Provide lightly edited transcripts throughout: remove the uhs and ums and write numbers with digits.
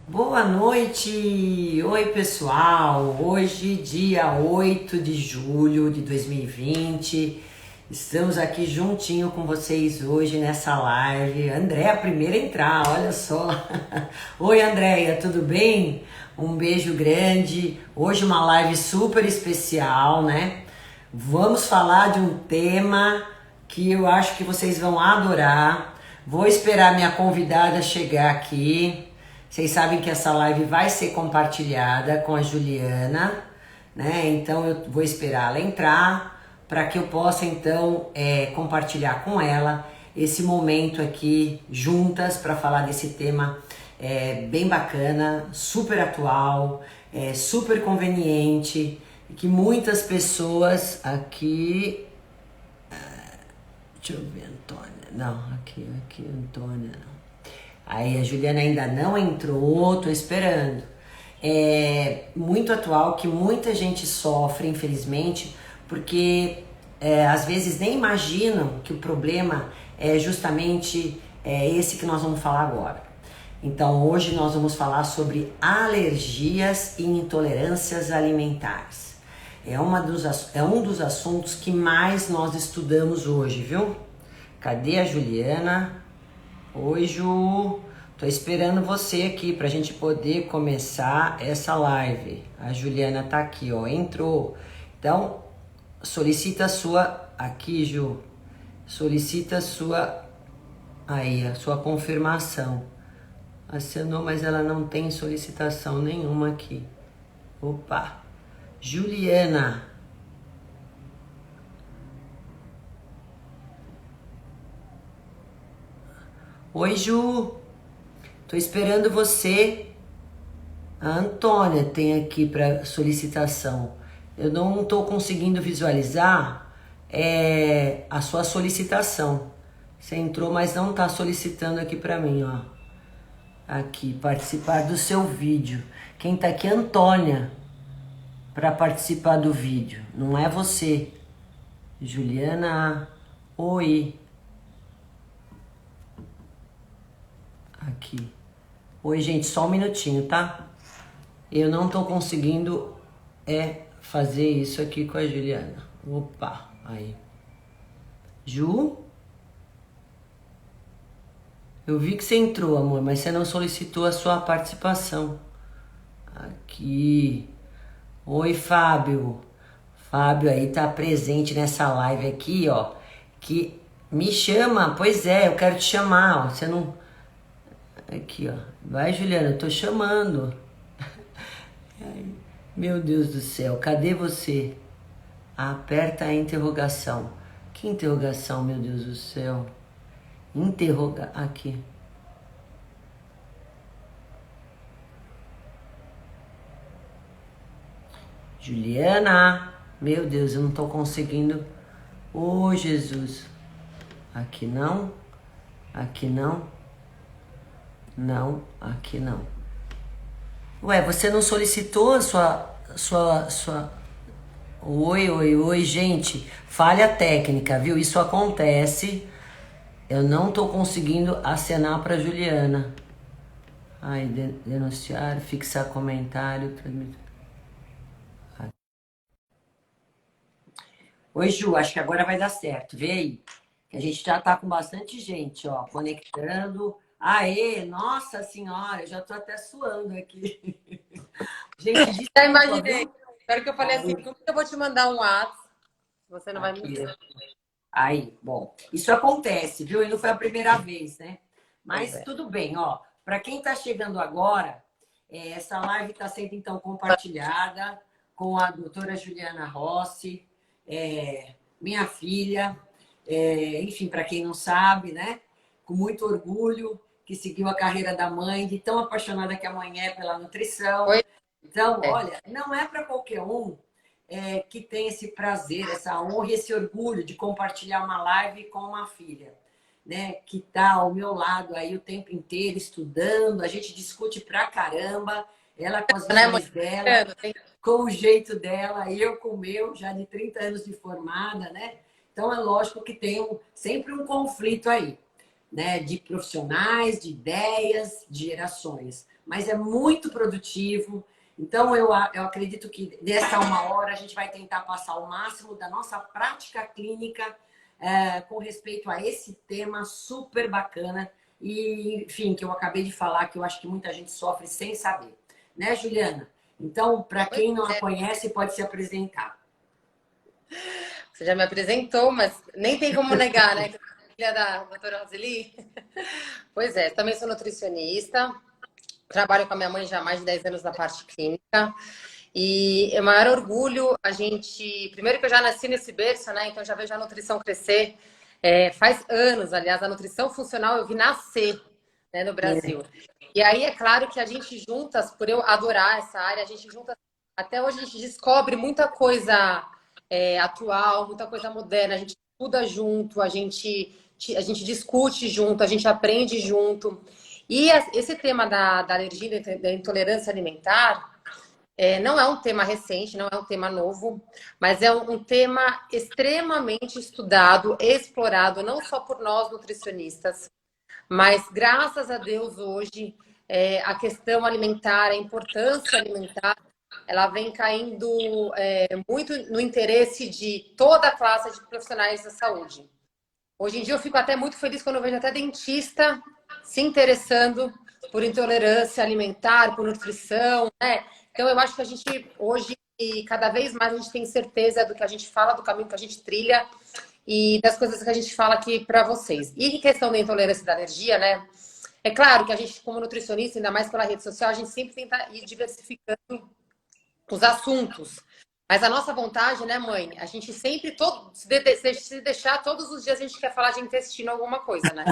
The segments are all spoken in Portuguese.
Boa noite! Oi, pessoal! Hoje, dia 8 de julho de 2020, estamos aqui juntinho com vocês hoje nessa live. Andréia, a primeira a entrar, olha só! Oi, Andréia, tudo bem? Um beijo grande. Hoje uma live super especial, né? Vamos falar de um tema que eu acho que vocês vão adorar. Vou esperar minha convidada chegar aqui. Vocês sabem que essa live vai ser compartilhada com a Juliana, né? Então eu vou esperar ela entrar para que eu possa então compartilhar com ela esse momento aqui juntas para falar desse tema bem bacana, super atual, super conveniente, que muitas pessoas aqui. Deixa eu ver, Antônia. Não, aqui, Antônia. Não. Aí a Juliana ainda não entrou, tô esperando. É muito atual, que muita gente sofre, infelizmente, porque às vezes nem imaginam que o problema é justamente esse que nós vamos falar agora. Então hoje nós vamos falar sobre alergias e intolerâncias alimentares. É um dos assuntos que mais nós estudamos hoje, viu? Cadê a Juliana? Oi, Ju. Tô esperando você aqui pra gente poder começar essa live. A Juliana tá aqui, ó, entrou. Então, solicita a sua aqui, Ju. Solicita a sua aí, a sua confirmação. Assinou, mas ela não tem solicitação nenhuma aqui. Opa. Juliana. Oi, Ju. Tô esperando você. A Antônia tem aqui para solicitação. Eu não estou conseguindo visualizar a sua solicitação. Você entrou, mas não está solicitando aqui para mim, ó. Aqui, participar do seu vídeo. Quem tá aqui é a Antônia para participar do vídeo. Não é você. Juliana, oi. Aqui. Oi, gente, só um minutinho, tá? Eu não tô conseguindo fazer isso aqui com a Juliana. Opa, aí. Ju? Eu vi que você entrou, amor, mas você não solicitou a sua participação. Aqui. Oi, Fábio. Fábio aí tá presente nessa live aqui, ó. Que me chama. Pois é, eu quero te chamar, ó. Você não... Aqui, ó. Vai, Juliana, eu tô chamando. Ai, meu Deus do céu, cadê você? Aperta a interrogação. Que interrogação, meu Deus do céu? Aqui. Juliana, meu Deus, eu não tô conseguindo. Ô, Jesus. Aqui não. Aqui não. Não, aqui não. Ué, você não solicitou a sua... Oi, gente. Falha técnica, viu? Isso acontece. Eu não tô conseguindo acenar pra Juliana. Ai, denunciar, fixar comentário. Oi, Ju, acho que agora vai dar certo. Vê aí. Que a gente já tá com bastante gente, ó, conectando. Aê, nossa senhora, eu já tô até suando aqui. Gente, Já desculpa, imaginei. viu? Espero que eu falei assim, como que eu vou te mandar um WhatsApp? Você não vai me Aqui. ver. Aí, bom, isso acontece, viu? E não foi a primeira vez, né? Pois Mas é. tudo bem, ó. Para quem está chegando agora, essa live está sendo então compartilhada com a doutora Juliana Rossi, minha filha, enfim, para quem não sabe, né? Com muito orgulho, que seguiu a carreira da mãe, de tão apaixonada que a mãe é pela nutrição. Pois Então, é. olha, não é para qualquer um que tem esse prazer, essa honra e esse orgulho de compartilhar uma live com uma filha, né? Que tá ao meu lado aí o tempo inteiro estudando, a gente discute pra caramba, ela com as Né, mãe? visões dela, com o jeito dela, eu com o meu, já de 30 anos de formada, né? Então é lógico que tem sempre um conflito aí. né, de profissionais, de ideias, de gerações. Mas é muito produtivo. Então, eu acredito que dessa 1 hora a gente vai tentar passar o máximo da nossa prática clínica com respeito a esse tema super bacana e, enfim, que eu acabei de falar, que eu acho que muita gente sofre sem saber. Né, Juliana? Então, para Pois quem não a é, conhece, pode se apresentar. você já me apresentou, mas nem tem como negar, né? Que eu sou filha da doutora Roseli. Pois é, também sou nutricionista, trabalho com a minha mãe já há mais de 10 anos na parte clínica. E é o maior orgulho a gente. Primeiro que eu já nasci nesse berço, né? Então já vejo a nutrição crescer. Faz anos, aliás, a nutrição funcional eu vi nascer, né, no Brasil. E aí é claro que a gente juntas, por eu adorar essa área, a gente juntas. Até hoje a gente descobre muita coisa atual, muita coisa moderna. A gente estuda junto, a gente discute junto, a gente aprende junto. E esse tema da alergia e da intolerância alimentar. Não é um tema recente, não é um tema novo, mas é um tema extremamente estudado, explorado, não só por nós nutricionistas, mas graças a Deus hoje a questão alimentar, a importância alimentar, ela vem caindo muito no interesse de toda a classe de profissionais da saúde. Hoje em dia eu fico até muito feliz quando eu vejo até dentista se interessando por intolerância alimentar, por nutrição, né? Então eu acho que a gente hoje, cada vez mais, a gente tem certeza do que a gente fala, do caminho que a gente trilha e das coisas que a gente fala aqui para vocês. E em questão da intolerância e da alergia, né? É claro que a gente, como nutricionista, ainda mais pela rede social, a gente sempre tenta ir diversificando os assuntos. Mas a nossa vontade, né, mãe? A gente sempre, se deixar, todos os dias a gente quer falar de intestino alguma coisa, né?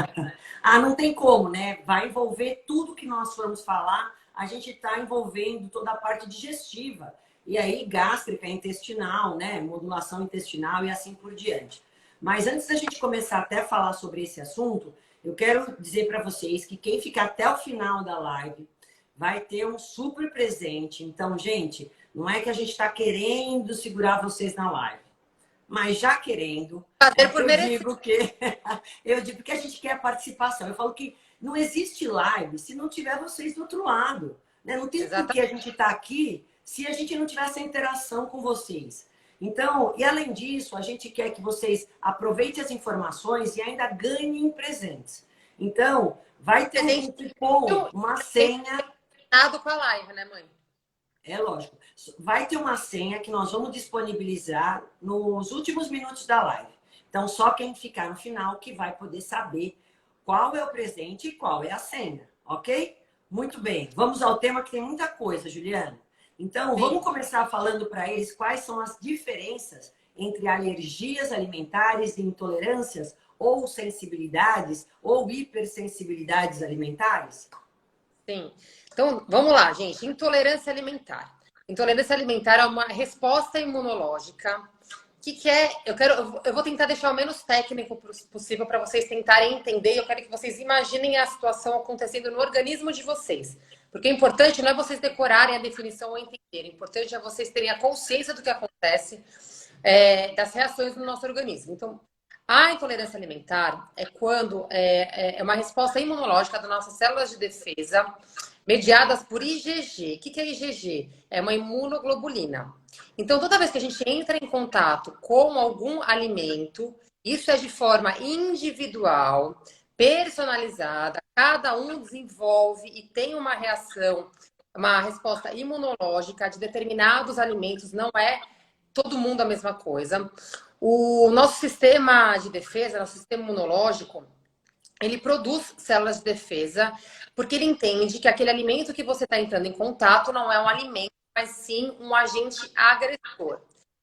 Ah, não tem como, né? Vai envolver tudo que nós formos falar, a gente está envolvendo toda a parte digestiva. E aí, gástrica, intestinal, né? Modulação intestinal e assim por diante. Mas antes da gente começar até a falar sobre esse assunto, eu quero dizer para vocês que quem ficar até o final da live vai ter um super presente. Então, gente, não é que a gente está querendo segurar vocês na live, mas já querendo, Fazer por eu merecer. digo que eu digo que a gente quer participação. Eu falo que não existe live se não tiver vocês do outro lado, né? Não tem por que a Exatamente. gente estar aqui se a gente não tiver essa interação com vocês. Então, e além disso, a gente quer que vocês aproveitem as informações e ainda ganhem presentes. Então, vai ter um Presente cupom, uma senha. nada com a live, né, mãe? É lógico. Vai ter uma senha que nós vamos disponibilizar nos últimos minutos da live. Então, só quem ficar no final que vai poder saber qual é o presente e qual é a senha, ok? Muito bem. Vamos ao tema que tem muita coisa, Juliana. Então, Sim. vamos começar falando para eles quais são as diferenças entre alergias alimentares e intolerâncias, ou sensibilidades, ou hipersensibilidades alimentares? Sim. Então, vamos lá, gente. Intolerância alimentar. Intolerância alimentar é uma resposta imunológica que é. Eu vou tentar deixar o menos técnico possível para vocês tentarem entender. Eu quero que vocês imaginem a situação acontecendo no organismo de vocês. Porque o importante não é vocês decorarem a definição ou entenderem. O importante é vocês terem a consciência do que acontece, das reações no nosso organismo. Então, a intolerância alimentar é quando é uma resposta imunológica das nossas células de defesa, mediadas por IgG. O que é IgG? É uma imunoglobulina. Então, toda vez que a gente entra em contato com algum alimento, isso é de forma individual, personalizada, cada um desenvolve e tem uma reação, uma resposta imunológica de determinados alimentos, não é todo mundo a mesma coisa. O nosso sistema de defesa, nosso sistema imunológico, ele produz células de defesa porque ele entende que aquele alimento que você está entrando em contato não é um alimento, mas sim um agente agressor.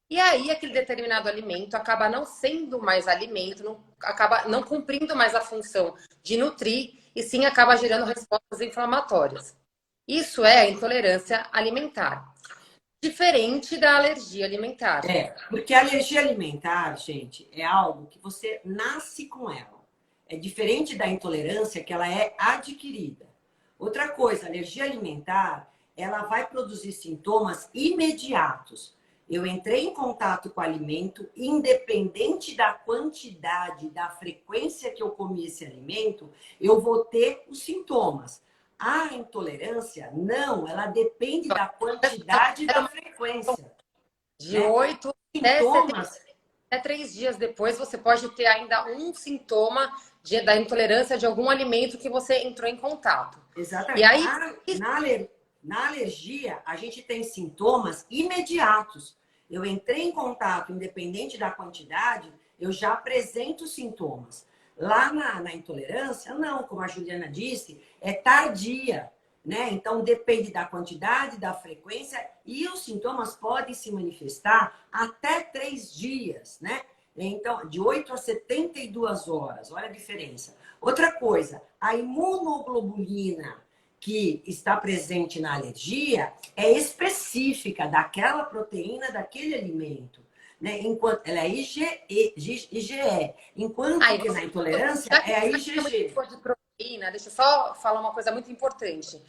E aí, aquele determinado alimento acaba não sendo mais alimento, acaba não cumprindo mais a função de nutrir, e sim acaba gerando respostas inflamatórias. Isso é a intolerância alimentar. Diferente da alergia alimentar. Porque a alergia alimentar, gente, é algo que você nasce com ela. É diferente da intolerância, que ela é adquirida. Outra coisa, a alergia alimentar, ela vai produzir sintomas imediatos. Eu entrei em contato com o alimento, independente da quantidade, da frequência que eu comi esse alimento, eu vou ter os sintomas. A intolerância, não, ela depende da quantidade e da frequência, De né? 8 até Sintomas, até 3 dias depois, você pode ter ainda um sintoma da intolerância de algum alimento que você entrou em contato. E exatamente. aí, Na alergia, a gente tem sintomas imediatos. Eu entrei em contato, independente da quantidade, eu já apresento sintomas. Lá na intolerância, não, como a Juliana disse, é tardia, né? Então depende da quantidade, da frequência, e os sintomas podem se manifestar até 3 dias, né? Então, de 8 a 72 horas, olha a diferença. Outra coisa, a imunoglobulina que está presente na alergia é específica daquela proteína, daquele alimento. Né? Enquanto, ela é IgE, enquanto aí que você, na intolerância já que é a você chama IgG. de proteína, deixa eu só falar uma coisa muito importante.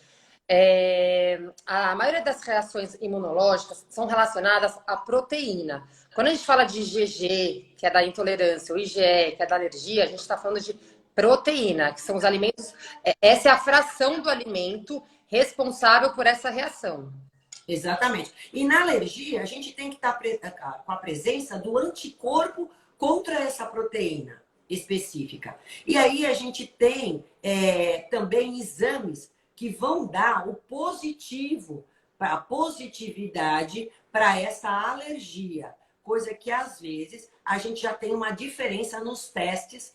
A maioria das reações imunológicas são relacionadas à proteína. Quando a gente fala de IgG, que é da intolerância, ou IgE, que é da alergia, a gente está falando de proteína, que são os alimentos. Essa é a fração do alimento responsável por essa reação. Exatamente. E na alergia, a gente tem que estar com a presença do anticorpo contra essa proteína específica. E aí a gente tem também exames que vão dar o positivo, a positividade para essa alergia. Coisa que às vezes a gente já tem uma diferença nos testes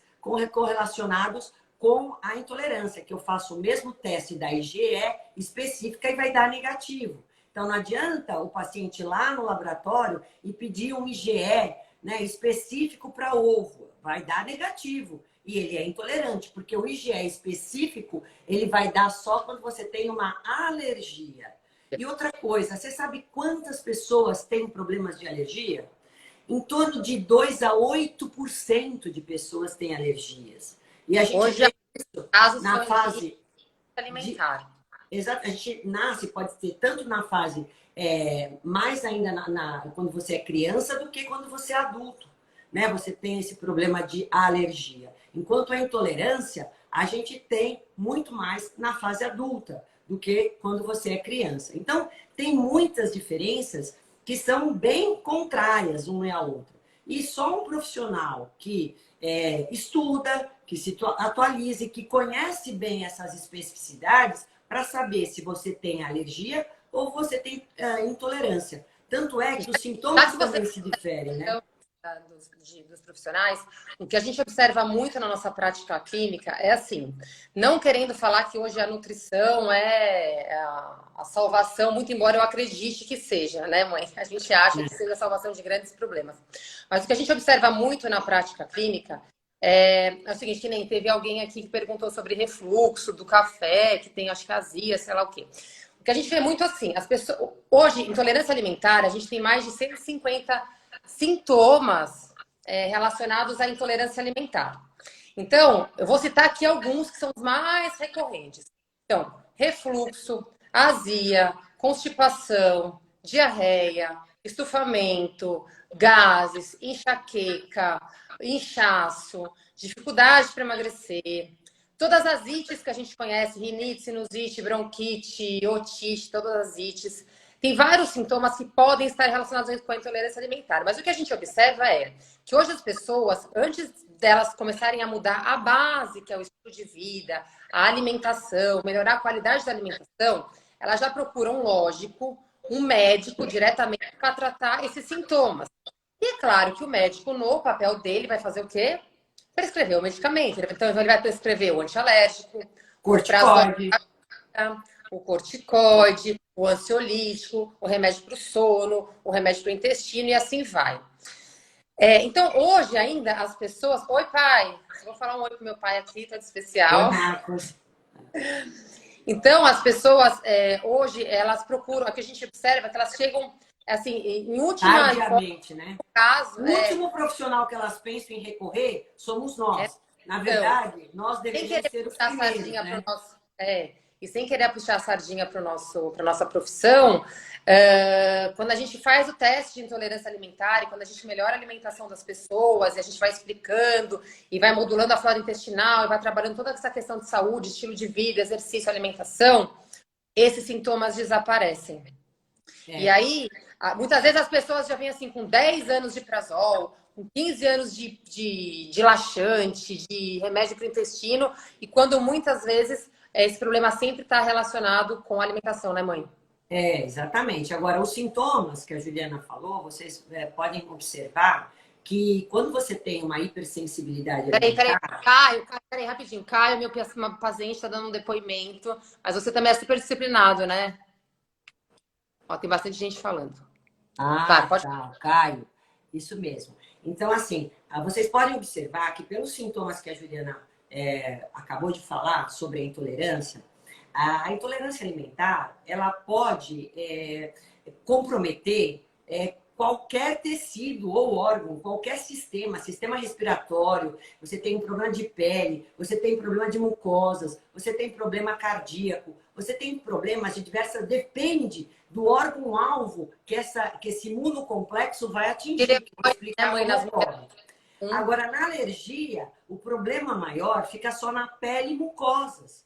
correlacionados com a intolerância, que eu faço o mesmo teste da IgE específica e vai dar negativo. Então, não adianta o paciente ir lá no laboratório e pedir um IgE, né, específico para ovo. Vai dar negativo. E ele é intolerante, porque o IgE específico, ele vai dar só quando você tem uma alergia. E outra coisa, você sabe quantas pessoas têm problemas de alergia? Em torno de 2 a 8% de pessoas têm alergias. E a gente Hoje, vê os casos na são de fase de alimentar. exato, a gente nasce, pode ser tanto na fase mais ainda quando você é criança do que quando você é adulto, né? Você tem esse problema de alergia. Enquanto a intolerância, a gente tem muito mais na fase adulta do que quando você é criança. Então, tem muitas diferenças que são bem contrárias uma à outra. E só um profissional que estuda, que se atualize, que conhece bem essas especificidades, para saber se você tem alergia ou você tem intolerância. Tanto é que os Já sintomas que você também se diferem, né? dos profissionais, o que a gente observa muito na nossa prática clínica é assim, não querendo falar que hoje a nutrição é a salvação, muito embora eu acredite que seja, né, mãe? A gente acha que seja a salvação de grandes problemas. Mas o que a gente observa muito na prática clínica é o seguinte, que nem teve alguém aqui que perguntou sobre refluxo do café, que tem, acho que azia, sei lá o quê. O que a gente vê muito assim, as pessoas... Hoje, intolerância alimentar, a gente tem mais de 150 sintomas relacionados à intolerância alimentar. Então, eu vou citar aqui alguns que são os mais recorrentes. Então, refluxo, azia, constipação, diarreia, estufamento, gases, enxaqueca, inchaço, dificuldade para emagrecer, todas as ites que a gente conhece, rinite, sinusite, bronquite, otite, todas as ites. Tem vários sintomas que podem estar relacionados com a intolerância alimentar. Mas o que a gente observa é que hoje as pessoas, antes delas começarem a mudar a base, que é o estilo de vida, a alimentação, melhorar a qualidade da alimentação, elas já procuram, lógico, um médico diretamente para tratar esses sintomas. E é claro que o médico, no papel dele, vai fazer o quê? Prescrever o medicamento. Então, ele vai prescrever o antialérgico, o Corticoide. o corticoide, o ansiolítico, o remédio para o sono, o remédio para o intestino e assim vai. Então, hoje ainda, as pessoas... Oi, pai! Vou falar um oi pro meu pai aqui, tá de Oi, especial. Marcos. Então, as pessoas, hoje, elas procuram... O que a gente observa é que elas chegam, assim, em última Tardiamente, né? caso... O último profissional que elas pensam em recorrer somos nós. Na Então, verdade, nós sem deveríamos querer ser os puxar a primeiros, sardinha para o né? nosso... e sem querer puxar a sardinha para nossa profissão, quando a gente faz o teste de intolerância alimentar e quando a gente melhora a alimentação das pessoas, e a gente vai explicando e vai modulando a flora intestinal e vai trabalhando toda essa questão de saúde, estilo de vida, exercício, alimentação, esses sintomas desaparecem. E aí, muitas vezes as pessoas já vêm assim com 10 anos de prazol, com 15 anos de laxante, de remédio para o intestino, e quando muitas vezes esse problema sempre está relacionado com a alimentação, né, mãe? Exatamente. Agora, os sintomas que a Juliana falou, vocês podem observar que quando você tem uma hipersensibilidade Peraí, alimentar... Caio, peraí, rapidinho. Caio, meu paciente está dando um depoimento, mas você também é super disciplinado, né? Ó, tem bastante gente falando. Claro, pode. Tá, Caio. Isso mesmo. Então, assim, vocês podem observar que pelos sintomas que a Juliana acabou de falar sobre a intolerância, a intolerância alimentar, ela pode comprometer qualquer tecido ou órgão, qualquer sistema respiratório. Você tem um problema de pele, você tem problema de mucosas, você tem problema cardíaco, você tem problemas de diversas... Depende do órgão-alvo que esse imunocomplexo vai atingir. Que eu vou explicar mãe, como ocorre. Agora, na alergia, o problema maior fica só na pele e mucosas.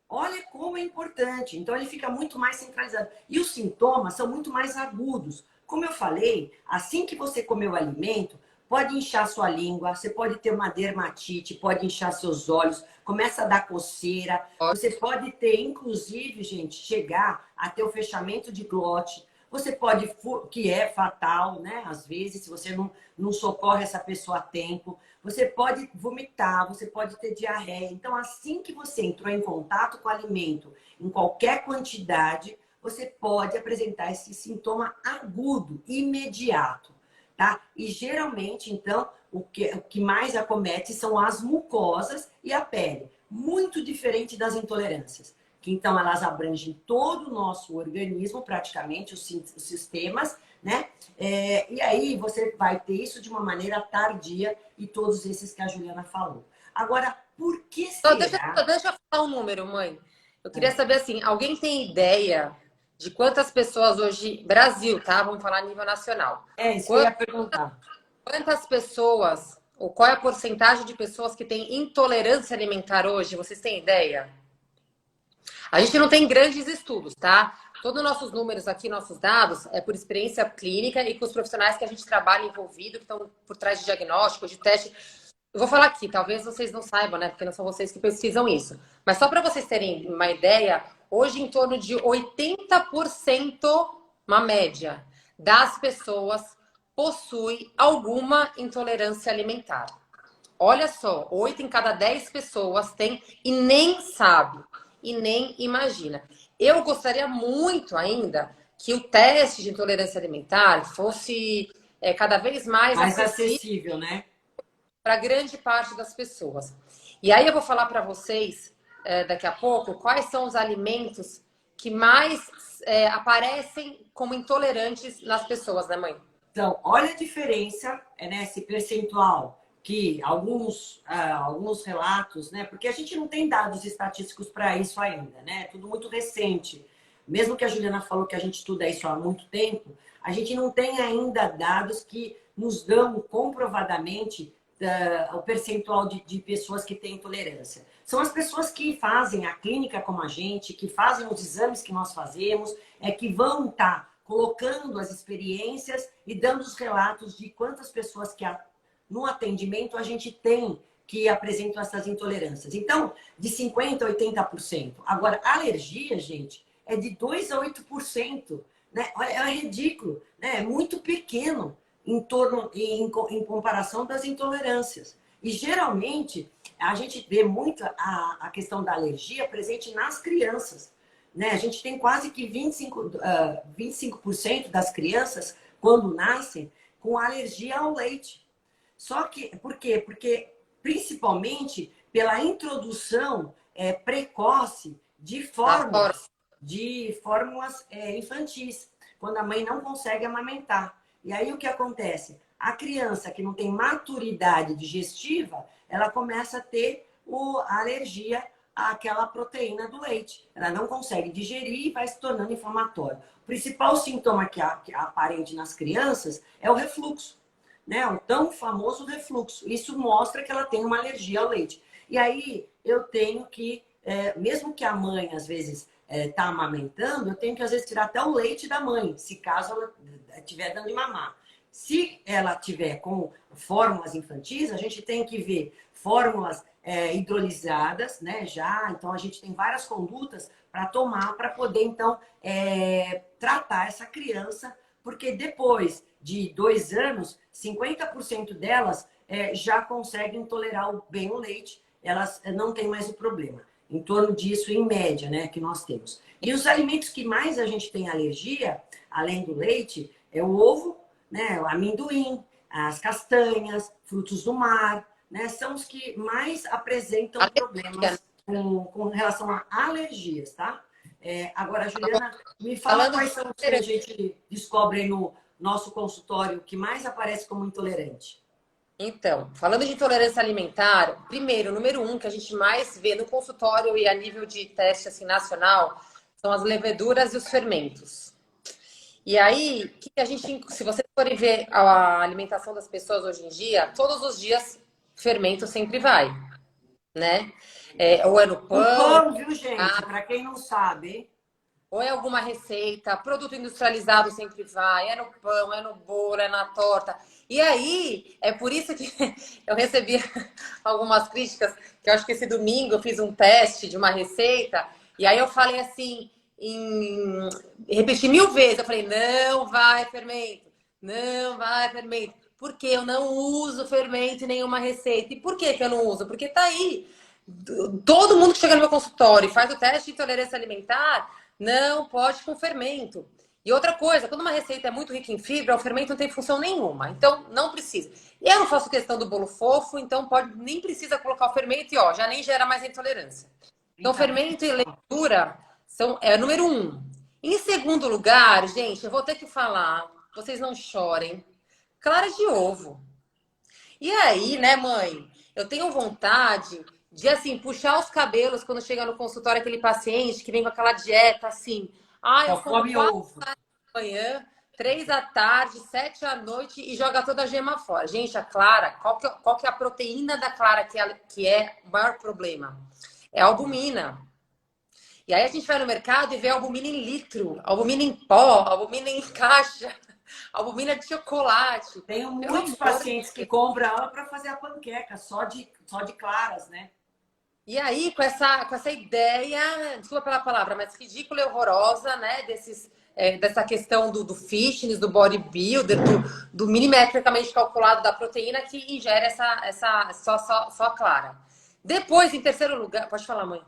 Olha como é importante. Então, ele fica muito mais centralizado. E os sintomas são muito mais agudos. Como eu falei, assim que você comer o alimento, pode inchar sua língua, você pode ter uma dermatite, pode inchar seus olhos, começa a dar coceira. Você pode ter, inclusive, gente, chegar a ter o fechamento de glote. Você pode, que é fatal, né? Às vezes, se você não socorre essa pessoa a tempo. Você pode vomitar, você pode ter diarreia. Então, assim que você entrou em contato com o alimento, em qualquer quantidade, você pode apresentar esse sintoma agudo, imediato, tá? E geralmente, então, o que mais acomete são as mucosas e a pele. Muito diferente das intolerâncias, que então elas abrangem todo o nosso organismo, praticamente, os sistemas, né? E aí você vai ter isso de uma maneira tardia e todos esses que a Juliana falou. Agora, por que será... Deixa eu falar um número, mãe. Eu queria saber assim, alguém tem ideia de quantas pessoas hoje... Brasil, tá? Vamos falar a nível nacional. Isso que eu ia perguntar. Quantas pessoas, ou qual é a porcentagem de pessoas que têm intolerância alimentar hoje? Vocês têm ideia? A gente não tem grandes estudos, tá? Todos os nossos números aqui, nossos dados, é por experiência clínica e com os profissionais que a gente trabalha envolvido, que estão por trás de diagnóstico, de teste. Eu vou falar aqui, talvez vocês não saibam, né? Porque não são vocês que pesquisam isso. Mas só para vocês terem uma ideia, hoje em torno de 80%, uma média, das pessoas possui alguma intolerância alimentar. Olha só, 8 em cada 10 pessoas tem e nem sabe, e nem imagina. Eu gostaria muito ainda que o teste de intolerância alimentar fosse cada vez mais acessível, né? Para grande parte das pessoas. E aí eu vou falar para vocês daqui a pouco quais são os alimentos que mais aparecem como intolerantes nas pessoas, né, mãe? Então, olha a diferença, nesse percentual que alguns relatos, né? Porque a gente não tem dados estatísticos para isso ainda, né? Tudo muito recente. Mesmo que a Juliana falou que a gente estuda isso há muito tempo, a gente não tem ainda dados que nos dão comprovadamente o percentual de pessoas que têm intolerância. São as pessoas que fazem a clínica como a gente, que fazem os exames que nós fazemos, que vão estar colocando as experiências e dando os relatos de quantas pessoas que no atendimento a gente tem que apresentam essas intolerâncias. Então, de 50% a 80%. Agora, alergia, gente, é de 2% a 8%. Né? É ridículo, né? É muito pequeno em comparação das intolerâncias. E, geralmente, a gente vê muito a questão da alergia presente nas crianças. Né? A gente tem quase que 25% das crianças, quando nascem, com alergia ao leite. Só que, por quê? Porque, principalmente, pela introdução precoce de fórmulas infantis, quando a mãe não consegue amamentar. E aí, o que acontece? A criança que não tem maturidade digestiva, ela começa a ter a alergia aquela proteína do leite. Ela não consegue digerir e vai se tornando inflamatório. O principal sintoma que aparente nas crianças é o refluxo, né? O tão famoso refluxo. Isso mostra que ela tem uma alergia ao leite. E aí eu tenho que, mesmo que a mãe às vezes está amamentando, eu tenho que às vezes tirar até o leite da mãe, se caso ela estiver dando de mamar. Se ela tiver com fórmulas infantis, a gente tem que ver fórmulas hidrolisadas, né? Já, então a gente tem várias condutas para tomar para poder então tratar essa criança, porque depois de 2 anos, 50% delas já conseguem tolerar bem o leite, elas não têm mais o problema. Em torno disso, em média, né, que nós temos. E os alimentos que mais a gente tem alergia, além do leite, é o ovo, né, o amendoim, as castanhas, frutos do mar, né, são os que mais apresentam problemas com relação a alergias, tá? Agora, Juliana, me fala quais são os que a gente descobre no nosso consultório que mais aparece como intolerante. Então, falando de intolerância alimentar, primeiro, número 1 que a gente mais vê no consultório e a nível de teste assim, nacional, são as leveduras e os fermentos. E aí, que a gente, se vocês forem ver a alimentação das pessoas hoje em dia, todos os dias fermento sempre vai, né? Ou é no O pão, pão, viu, gente? Para quem não sabe, hein? ou é alguma receita, produto industrializado sempre vai, é no pão, é no bolo, é na torta. E aí, é por isso que eu recebi algumas críticas, que eu acho que esse domingo eu fiz um teste de uma receita, e aí eu falei assim, repeti 1000 vezes, eu falei, não vai fermento, não vai fermento, porque eu não uso fermento em nenhuma receita. E por que eu não uso? Porque tá aí. Todo mundo que chega no meu consultório e faz o teste de intolerância alimentar, não pode com fermento. E outra coisa, quando uma receita é muito rica em fibra, o fermento não tem função nenhuma. Então, não precisa. E eu não faço questão do bolo fofo, então nem precisa colocar o fermento e ó, já nem gera mais intolerância. Então, fermento e levedura é número 1. Em segundo lugar, gente, eu vou ter que falar, vocês não chorem, clara de ovo. E aí, né, mãe? Eu tenho vontade de, assim, puxar os cabelos quando chega no consultório aquele paciente que vem com aquela dieta, assim. Ah, eu Só como come 4 ovo. da manhã, 3 da tarde, 7 da noite e joga toda a gema fora. Gente, a clara, qual que é a proteína da clara que é o maior problema? É a albumina. E aí a gente vai no mercado e vê albumina em litro, albumina em pó, albumina em caixa, albumina de chocolate. Tenho Pelo muitos amor de pacientes que Deus. compram ela para fazer a panqueca, só de claras, né? E aí, com essa ideia, desculpa pela palavra, mas ridícula e horrorosa, né? Dessa questão do fitness, do bodybuilder, do milimetricamente calculado da proteína que ingere só a clara. Depois, em terceiro lugar, pode falar, mãe.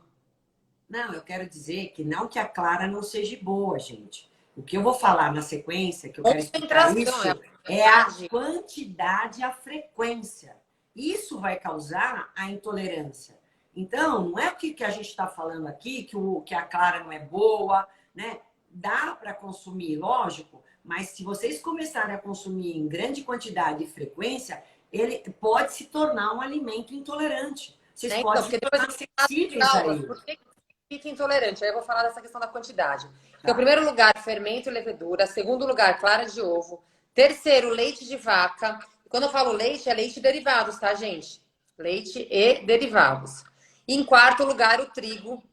Não, eu quero dizer que não que a clara não seja boa, gente. O que eu vou falar na sequência, que eu quero explicar Concentração, isso, é a verdade. quantidade e a frequência. Isso vai causar a intolerância. Então, não é o que a gente está falando aqui, que a clara não é boa, né? Dá para consumir, lógico, mas se vocês começarem a consumir em grande quantidade e frequência, ele pode se tornar um alimento intolerante. Vocês Né? Então, podem se porque depois tornar sensíveis a aulas, ele. por que fica intolerante? Aí eu vou falar dessa questão da quantidade. Então, em Tá. primeiro lugar, fermento e levedura. Segundo lugar, clara de ovo. Terceiro, leite de vaca. Quando eu falo leite, é leite e derivados, tá, gente? Leite e derivados. E em quarto lugar, o trigo.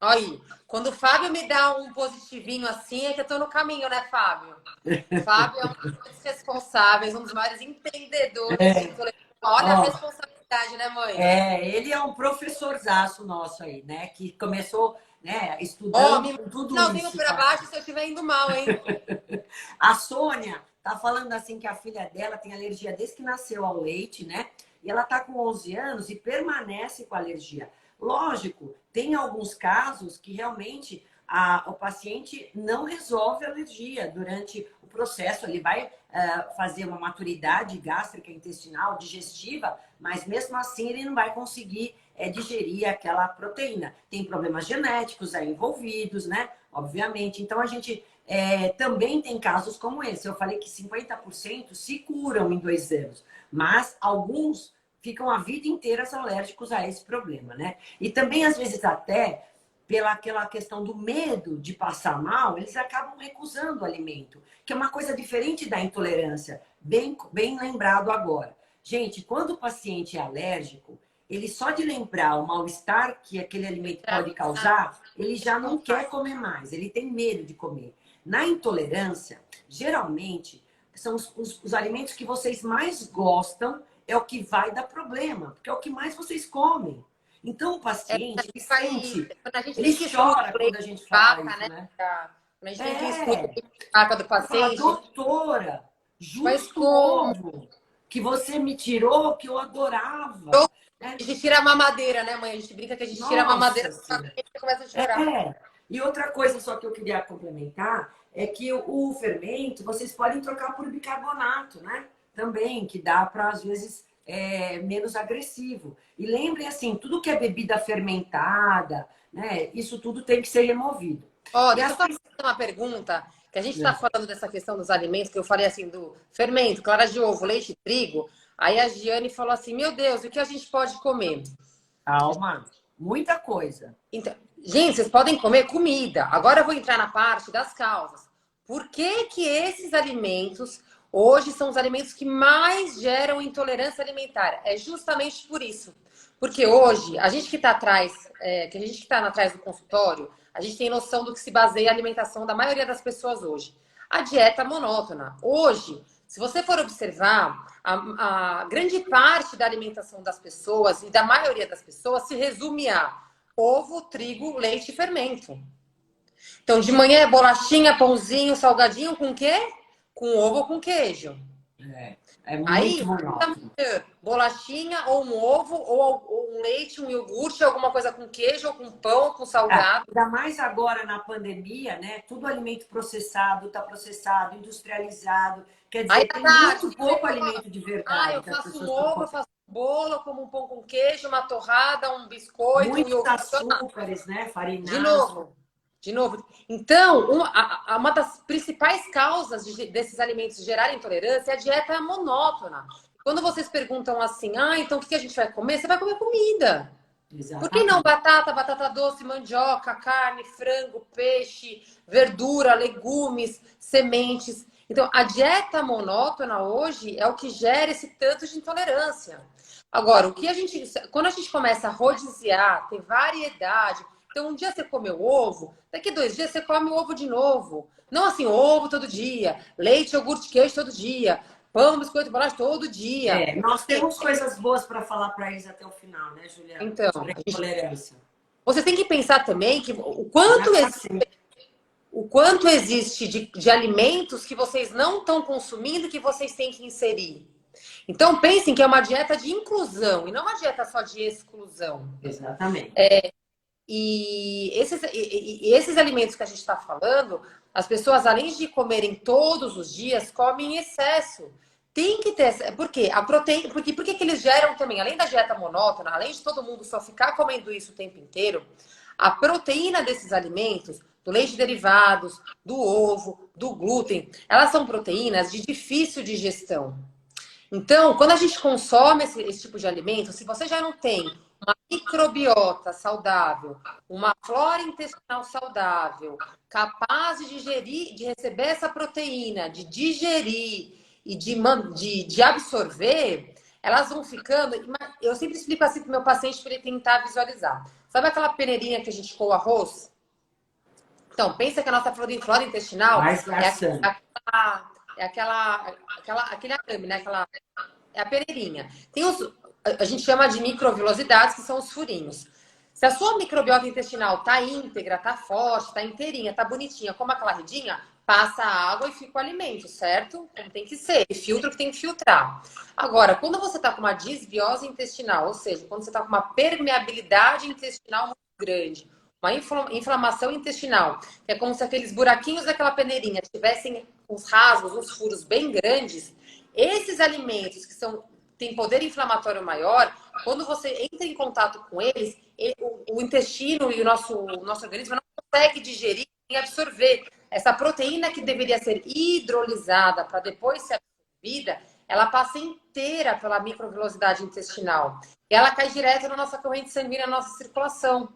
Aí, quando o Fábio me dá um positivinho assim, é que eu tô no caminho, né, Fábio? Fábio é um dos mais responsáveis, um dos maiores entendedores de intolerância. Olha a Ó, responsabilidade, né, mãe? ele é um professorzaço nosso aí, né? Que começou, né, Ó, estudando me com tudo finalzinho isso. para baixo se eu estiver indo mal, hein? A Sônia tá falando assim que a filha dela tem alergia desde que nasceu ao leite, né? E ela tá com 11 anos e permanece com alergia. Lógico, tem alguns casos que realmente o paciente não resolve a alergia durante o processo. Ele vai fazer uma maturidade gástrica, intestinal, digestiva, mas mesmo assim ele não vai conseguir digerir aquela proteína. Tem problemas genéticos aí envolvidos, né? Obviamente. Então a gente também tem casos como esse. Eu falei que 50% se curam em 2 anos, mas alguns ficam a vida inteira alérgicos a esse problema, né? E também, às vezes, até pela aquela questão do medo de passar mal, eles acabam recusando o alimento, que é uma coisa diferente da intolerância, bem lembrado agora. Gente, quando o paciente é alérgico, ele só de lembrar o mal-estar que aquele alimento pode causar, ele já não quer comer mais, ele tem medo de comer. Na intolerância, geralmente, são os alimentos que vocês mais gostam, é o que vai dar problema, porque é o que mais vocês comem. Então, o paciente, ele sente, ele chora quando a gente fala isso, né? Quando a gente tem que escutar a vaca do Fala, paciente. doutora, justo o ovo que você me tirou, que eu adorava. A gente tira a mamadeira, né, mãe? A gente brinca que a gente tira a mamadeira e começa a chorar. E outra coisa só que eu queria complementar é que o fermento, vocês podem trocar por bicarbonato, né? Também, que dá para, às vezes, menos agressivo. E lembrem, assim, tudo que é bebida fermentada, né? Isso tudo tem que ser removido. Deixa eu só fazer uma pergunta, que a gente está falando dessa questão dos alimentos, que eu falei assim, do fermento, clara de ovo, leite e trigo. Aí a Giane falou assim, meu Deus, o que a gente pode comer? Calma, muita coisa. Então, gente, vocês podem comer comida. Agora eu vou entrar na parte das causas. Por que que esses alimentos hoje são os alimentos que mais geram intolerância alimentar? É justamente por isso. Porque hoje, a gente que está atrás, que a gente que está atrás do consultório, a gente tem noção do que se baseia a alimentação da maioria das pessoas hoje. A dieta monótona. Hoje, se você for observar, a grande parte da alimentação das pessoas e da maioria das pessoas se resume a ovo, trigo, leite e fermento. Então, de manhã é bolachinha, pãozinho, salgadinho com quê? Com ovo ou com queijo. É muito monótono. Bolachinha, ou um ovo, ou um leite, um iogurte, alguma coisa com queijo, ou com pão, com salgado. Ainda mais agora na pandemia, né? Tudo alimento processado, ultraprocessado, industrializado. Quer dizer, tem muito pouco alimento de verdade. Eu faço um ovo, eu faço um bolo, eu como um pão com queijo, uma torrada, um biscoito, muitos um iogurte. Açúcares, né? Farinhados. De novo. Então, uma das principais causas desses alimentos gerarem intolerância é a dieta monótona. Quando vocês perguntam assim, então o que a gente vai comer? Você vai comer comida. Exatamente. Por que não batata doce, mandioca, carne, frango, peixe, verdura, legumes, sementes? Então, a dieta monótona hoje é o que gera esse tanto de intolerância. Agora, quando a gente começa a rodiziar, ter variedade. Então, um dia você comeu ovo, daqui 2 dias você come o ovo de novo. Não assim, ovo todo dia, leite, iogurte, queijo todo dia, pão, biscoito, bolacha todo dia. Nós temos coisas boas para falar para eles até o final, né, Juliana? Então, sobre a intolerância. Vocês têm que pensar também que o quanto existe de alimentos que vocês não estão consumindo e que vocês têm que inserir. Então, pensem que é uma dieta de inclusão e não uma dieta só de exclusão. Exatamente. E esses alimentos que a gente está falando, as pessoas, além de comerem todos os dias, comem em excesso. Tem que ter. Por quê? A proteína. Por que eles geram também, além da dieta monótona, além de todo mundo só ficar comendo isso o tempo inteiro, a proteína desses alimentos, do leite de derivados, do ovo, do glúten, elas são proteínas de difícil digestão. Então, quando a gente consome esse tipo de alimento, se você já não tem uma microbiota saudável, uma flora intestinal saudável, capaz de digerir, de receber essa proteína, de digerir e de absorver, elas vão ficando. Eu sempre explico assim para o meu paciente para ele tentar visualizar. Sabe aquela peneirinha que a gente coa arroz? Então, pensa que a nossa flora intestinal aquele arame, né? É a peneirinha. A gente chama de microvilosidades, que são os furinhos. Se a sua microbiota intestinal tá íntegra, tá forte, tá inteirinha, tá bonitinha, como aquela redinha, passa a água e fica o alimento, certo? Como tem que ser. E filtra o que tem que filtrar. Agora, quando você tá com uma disbiose intestinal, ou seja, quando você tá com uma permeabilidade intestinal muito grande, uma inflamação intestinal, que é como se aqueles buraquinhos daquela peneirinha tivessem uns rasgos, uns furos bem grandes, esses alimentos que têm poder inflamatório maior, quando você entra em contato com eles, o intestino e o nosso organismo não consegue digerir e absorver. Essa proteína que deveria ser hidrolisada para depois ser absorvida, ela passa inteira pela microvilosidade intestinal. E ela cai direto na nossa corrente sanguínea, na nossa circulação.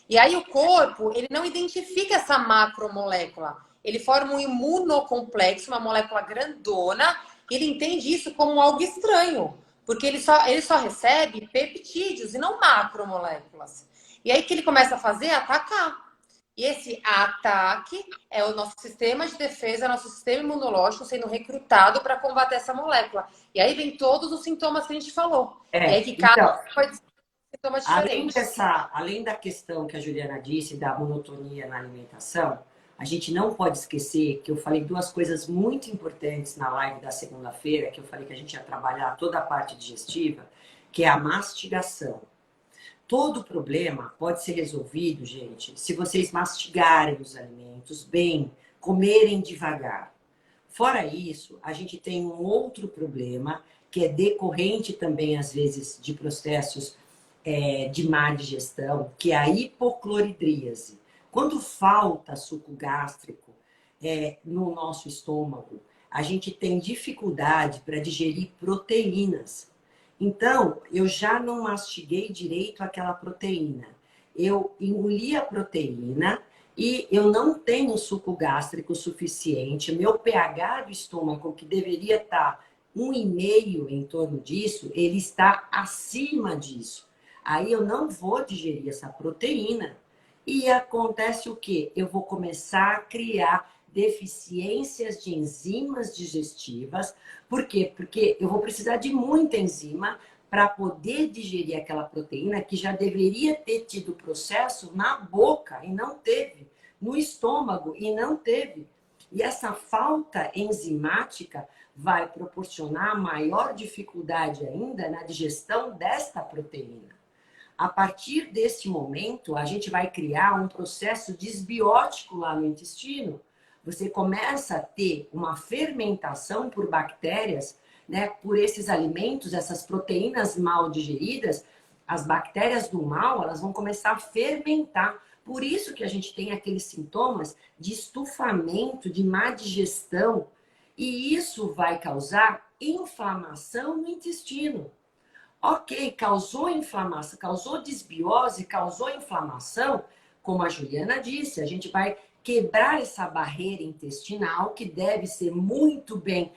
E aí o corpo, ele não identifica essa macromolécula. Ele forma um imunocomplexo, uma molécula grandona, e ele entende isso como algo estranho. Porque ele só recebe peptídeos e não macromoléculas. E aí o que ele começa a fazer é atacar. E esse ataque é o nosso sistema de defesa, nosso sistema imunológico sendo recrutado para combater essa molécula. E aí vem todos os sintomas que a gente falou. E aí que cada Então, pode ter sintomas diferentes. além da questão que a Juliana disse, da monotonia na alimentação, a gente não pode esquecer que eu falei duas coisas muito importantes na live da segunda-feira, que eu falei que a gente ia trabalhar toda a parte digestiva, que é a mastigação. Todo problema pode ser resolvido, gente, se vocês mastigarem os alimentos bem, comerem devagar. Fora isso, a gente tem um outro problema, que é decorrente também, às vezes, de processos de má digestão, que é a hipocloridríase. Quando falta suco gástrico no nosso estômago, a gente tem dificuldade para digerir proteínas. Então, eu já não mastiguei direito aquela proteína. Eu engoli a proteína e eu não tenho suco gástrico suficiente. Meu pH do estômago, que deveria estar 1,5 em torno disso, ele está acima disso. Aí eu não vou digerir essa proteína. E acontece o quê? Eu vou começar a criar deficiências de enzimas digestivas. Por quê? Porque eu vou precisar de muita enzima para poder digerir aquela proteína que já deveria ter tido processo na boca e não teve, no estômago e não teve. E essa falta enzimática vai proporcionar maior dificuldade ainda na digestão desta proteína. A partir desse momento, a gente vai criar um processo desbiótico lá no intestino. Você começa a ter uma fermentação por bactérias, né? Por esses alimentos, essas proteínas mal digeridas, as bactérias do mal, elas vão começar a fermentar. Por isso que a gente tem aqueles sintomas de estufamento, de má digestão. E isso vai causar inflamação no intestino. Ok, causou inflamação, causou desbiose, causou inflamação, como a Juliana disse, a gente vai quebrar essa barreira intestinal que deve ser muito bem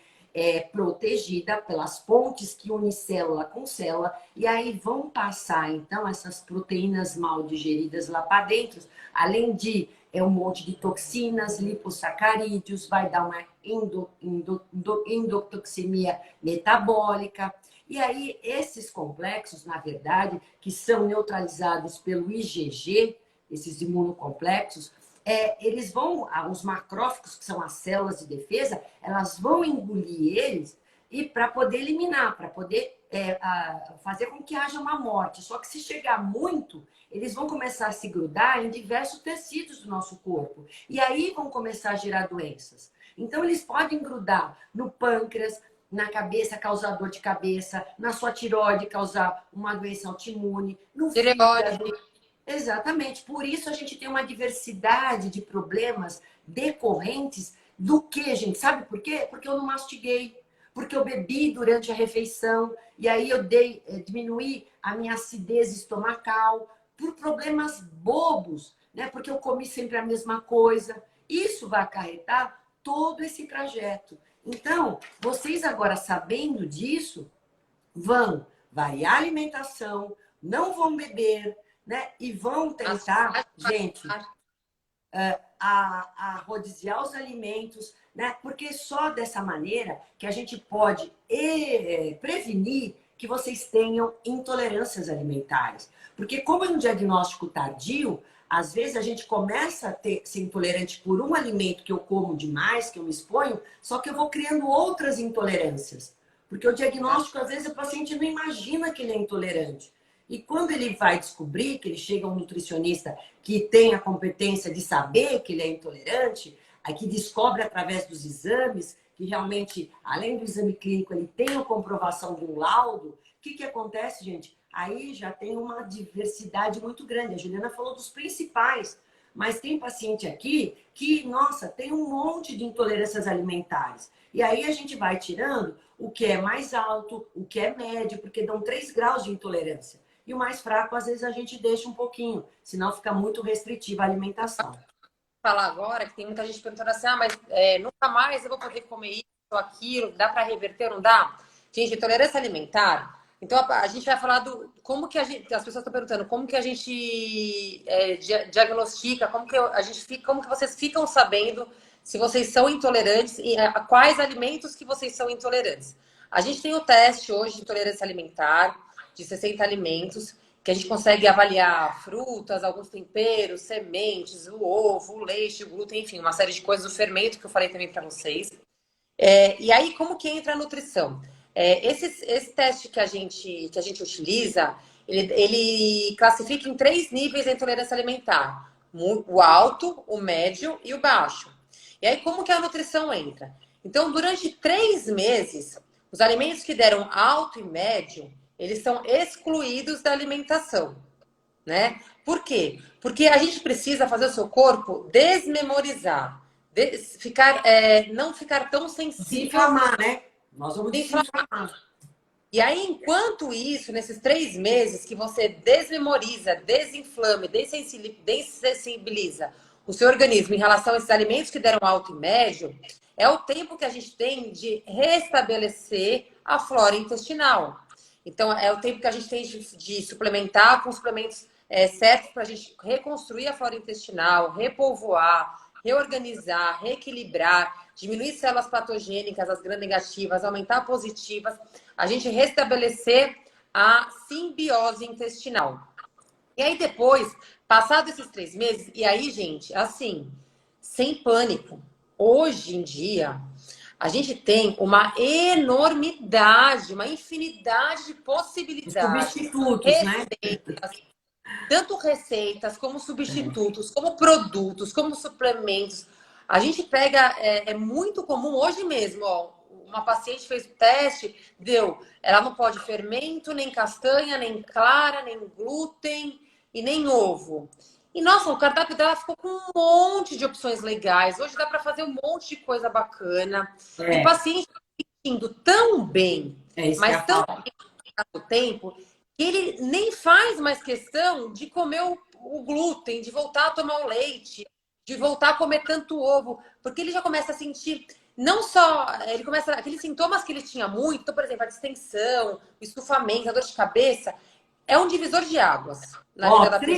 protegida pelas pontes que unem célula com célula, e aí vão passar então essas proteínas mal digeridas lá para dentro, além de um monte de toxinas, lipossacarídeos, vai dar uma endotoxemia metabólica. E aí, esses complexos, na verdade, que são neutralizados pelo IgG, esses imunocomplexos, eles vão, os macrófagos, que são as células de defesa, elas vão engolir eles e para poder eliminar, para poder fazer com que haja uma morte. Só que se chegar muito, eles vão começar a se grudar em diversos tecidos do nosso corpo. E aí vão começar a gerar doenças. Então, eles podem grudar no pâncreas, na cabeça, causar dor de cabeça, na sua tireoide, causar uma doença autoimune, no fígado. Exatamente. Por isso a gente tem uma diversidade de problemas decorrentes do que, gente? Sabe por quê? Porque eu não mastiguei, porque eu bebi durante a refeição, e aí eu diminuí a minha acidez estomacal, por problemas bobos, né? Porque eu comi sempre a mesma coisa. Isso vai acarretar todo esse trajeto. Então, vocês agora sabendo disso, vão variar a alimentação, não vão beber, né? E vão tentar, gente, a rodiziar os alimentos, né? Porque só dessa maneira que a gente pode prevenir que vocês tenham intolerâncias alimentares. Porque como é um diagnóstico tardio, às vezes a gente começa a ser intolerante por um alimento que eu como demais, que eu me exponho, só que eu vou criando outras intolerâncias. Porque o diagnóstico, às vezes, o paciente não imagina que ele é intolerante. E quando ele vai descobrir, que ele chega a um nutricionista que tem a competência de saber que ele é intolerante, aí que descobre através dos exames, que realmente, além do exame clínico, ele tem a comprovação de um laudo, o que acontece, gente? Aí já tem uma diversidade muito grande. A Juliana falou dos principais. Mas tem paciente aqui que, nossa, tem um monte de intolerâncias alimentares. E aí a gente vai tirando o que é mais alto, o que é médio, porque dão 3 graus de intolerância. E o mais fraco, às vezes, a gente deixa um pouquinho, senão fica muito restritiva a alimentação. Falar agora que tem muita gente perguntando assim, mas nunca mais eu vou poder comer isso ou aquilo, dá para reverter, não dá? Gente, intolerância alimentar. Então a gente vai falar do como que as pessoas estão perguntando como que a gente diagnostica, como que a gente fica, como que vocês ficam sabendo se vocês são intolerantes e a quais alimentos que vocês são intolerantes. A gente tem o teste hoje de intolerância alimentar de 60 alimentos que a gente consegue avaliar frutas, alguns temperos, sementes, o ovo, o leite, o glúten, enfim, uma série de coisas, o fermento que eu falei também para vocês. E aí, como que entra a nutrição? Esse teste que a gente utiliza, ele classifica em 3 níveis a intolerância alimentar. O alto, o médio e o baixo. E aí, como que a nutrição entra? Então, durante 3 meses, os alimentos que deram alto e médio, eles são excluídos da alimentação, né? Por quê? Porque a gente precisa fazer o seu corpo desmemorizar, não ficar tão sensível. Desinflamar, né? Nós vamos desinflamar. E aí, enquanto isso, nesses 3 meses que você desmemoriza, desinflame, dessensibiliza o seu organismo em relação a esses alimentos que deram alto e médio, é o tempo que a gente tem de restabelecer a flora intestinal. Então, é o tempo que a gente tem de suplementar com suplementos certos para a gente reconstruir a flora intestinal, repovoar, reorganizar, reequilibrar, diminuir células patogênicas, as gram-negativas, aumentar positivas, a gente restabelecer a simbiose intestinal. E aí depois, passados esses 3 meses, e aí, gente, assim, sem pânico. Hoje em dia, a gente tem uma enormidade, uma infinidade de possibilidades. Substitutos, né? Tanto receitas, como substitutos, como produtos, como suplementos. A gente pega, é muito comum hoje mesmo, ó, uma paciente fez o teste, ela não pode fermento, nem castanha, nem clara, nem glúten e nem ovo. E, nossa, o cardápio dela ficou com um monte de opções legais. Hoje dá para fazer um monte de coisa bacana. E o paciente está se sentindo tão bem, mas tão bem no tempo, que ele nem faz mais questão de comer o glúten, de voltar a tomar o leite, de voltar a comer tanto ovo, porque ele já começa a sentir, não só, ele começa, aqueles sintomas que ele tinha muito, então, por exemplo, a distensão, o estufamento, a dor de cabeça, é um divisor de águas na vida da pessoa.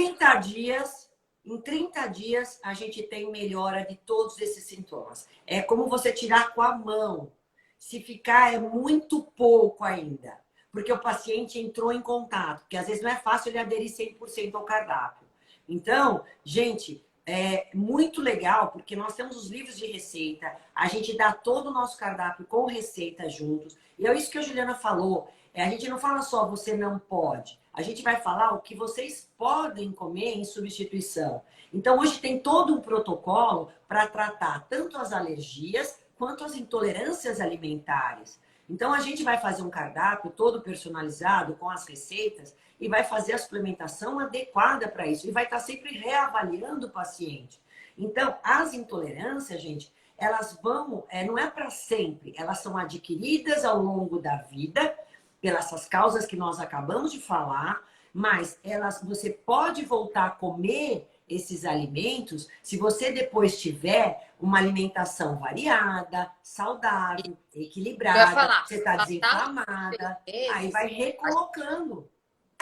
Em 30 dias, a gente tem melhora de todos esses sintomas. É como você tirar com a mão. Se ficar, é muito pouco ainda. Porque o paciente entrou em contato. Porque às vezes não é fácil ele aderir 100% ao cardápio. Então, gente, é muito legal, porque nós temos os livros de receita. A gente dá todo o nosso cardápio com receita juntos. E é isso que a Juliana falou. A gente não fala só você não pode. A gente vai falar o que vocês podem comer em substituição. Então, hoje tem todo um protocolo para tratar tanto as alergias quanto as intolerâncias alimentares. Então, a gente vai fazer um cardápio todo personalizado com as receitas e vai fazer a suplementação adequada para isso. E vai estar sempre reavaliando o paciente. Então, as intolerâncias, gente, elas vão, não é para sempre, elas são adquiridas ao longo da vida, pelas causas que nós acabamos de falar, mas você pode voltar a comer esses alimentos se você depois tiver uma alimentação variada, saudável, equilibrada, você está desinflamada, aí vai recolocando.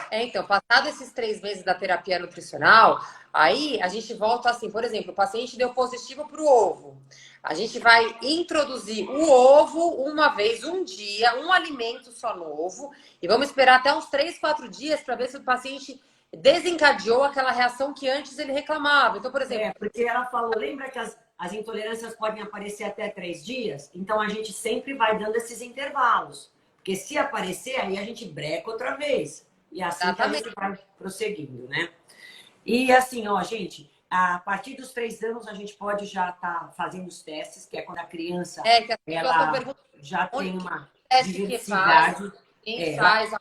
Então, passado esses 3 meses da terapia nutricional, aí a gente volta assim, por exemplo, o paciente deu positivo para o ovo. A gente vai introduzir o ovo uma vez, um dia, um alimento só novo, e vamos esperar até uns 3, 4 dias para ver se o paciente desencadeou aquela reação que antes ele reclamava. Então, por exemplo... porque ela falou, lembra que as intolerâncias podem aparecer até 3 dias? Então, a gente sempre vai dando esses intervalos. Porque se aparecer, aí a gente breca outra vez. E assim que a gente vai prosseguindo, né? E assim, ó, gente, a partir dos 3 anos a gente pode já estar fazendo os testes, que é quando a criança ela já tem uma diversidade. Quem faz,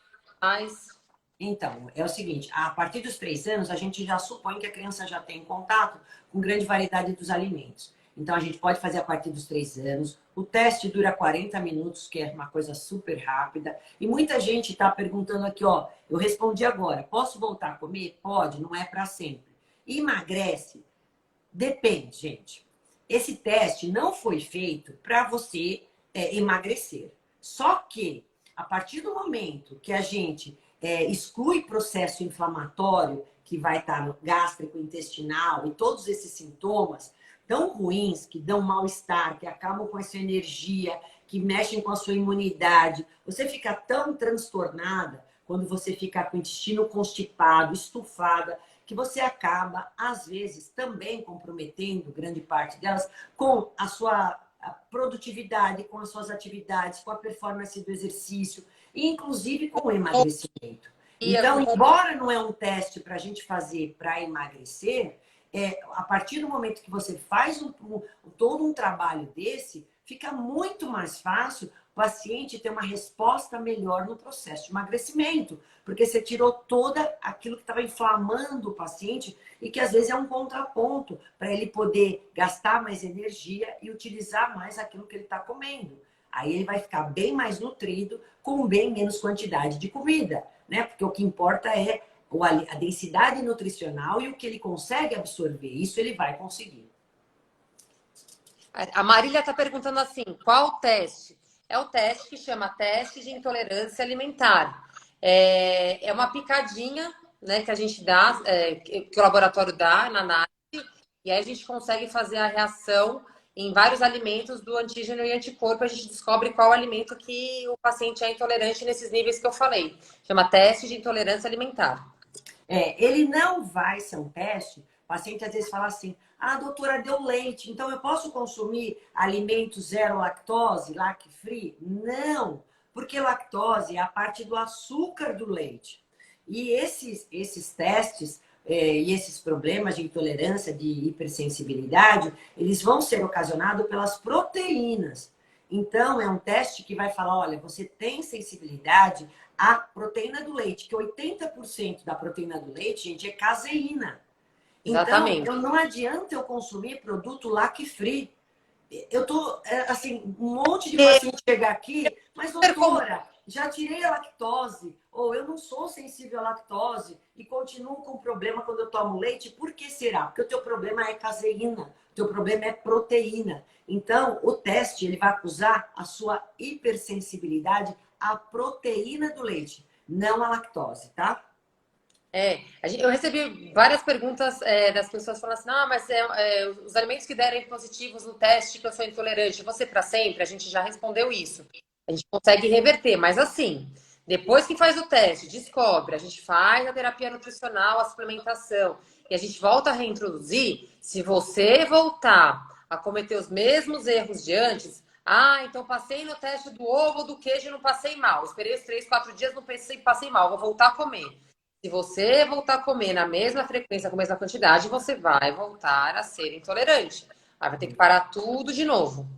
Então, é o seguinte, a partir dos 3 anos, a gente já supõe que a criança já tem contato com grande variedade dos alimentos. Então, a gente pode fazer a partir dos 3 anos. O teste dura 40 minutos, que é uma coisa super rápida. E muita gente está perguntando aqui, ó, eu respondi agora, posso voltar a comer? Pode, não é para sempre. Emagrece? Depende, gente. Esse teste não foi feito para você emagrecer. Só que, a partir do momento que a gente exclui processo inflamatório, que vai estar no gástrico, intestinal e todos esses sintomas tão ruins, que dão mal-estar, que acabam com a sua energia, que mexem com a sua imunidade, você fica tão transtornada quando você fica com o intestino constipado, estufada, que você acaba, às vezes, também comprometendo grande parte delas com a sua produtividade, com as suas atividades, com a performance do exercício, e inclusive com o emagrecimento. Então, embora não é um teste para a gente fazer para emagrecer, a partir do momento que você faz todo um trabalho desse, fica muito mais fácil o paciente ter uma resposta melhor no processo de emagrecimento, porque você tirou toda aquilo que estava inflamando o paciente e que às vezes é um contraponto para ele poder gastar mais energia e utilizar mais aquilo que ele está comendo. Aí ele vai ficar bem mais nutrido com bem menos quantidade de comida, né? Porque o que importa é a densidade nutricional e o que ele consegue absorver. Isso ele vai conseguir. A Marília está perguntando assim, qual o teste? É o teste que chama teste de intolerância alimentar. É uma picadinha, né, que a gente dá, que o laboratório dá na análise, e aí a gente consegue fazer a reação em vários alimentos do antígeno e anticorpo. A gente descobre qual alimento que o paciente é intolerante nesses níveis que eu falei. Chama teste de intolerância alimentar. Ele não vai ser um teste. O paciente às vezes fala assim: ah, doutora, deu leite, então eu posso consumir alimentos zero lactose, lac-free? Não, porque lactose é a parte do açúcar do leite. E esses testes e esses problemas de intolerância, de hipersensibilidade, eles vão ser ocasionados pelas proteínas. Então, é um teste que vai falar: olha, você tem sensibilidade à proteína do leite, que 80% da proteína do leite, gente, é caseína. Então, Exatamente. não adianta eu consumir produto lac-free. Eu tô, assim, um monte de paciente chegar aqui, mas doutora, já tirei a lactose, ou eu não sou sensível à lactose e continuo com problema quando eu tomo leite. Por que será? Porque o teu problema é caseína, o teu problema é proteína. Então, o teste, ele vai acusar a sua hipersensibilidade à proteína do leite, não à lactose, tá? Eu recebi várias perguntas das pessoas falando assim: ah, mas os alimentos que derem positivos no teste que eu sou intolerante, você para sempre? A gente já respondeu isso. A gente consegue reverter, mas assim, depois que faz o teste, descobre, a gente faz a terapia nutricional, a suplementação, e a gente volta a reintroduzir, se você voltar a cometer os mesmos erros de antes, ah, então passei no teste do ovo ou do queijo e não passei mal. Esperei os 3, 4 dias, não passei mal, vou voltar a comer. Se você voltar a comer na mesma frequência, com a mesma quantidade, você vai voltar a ser intolerante. Aí vai ter que parar tudo de novo.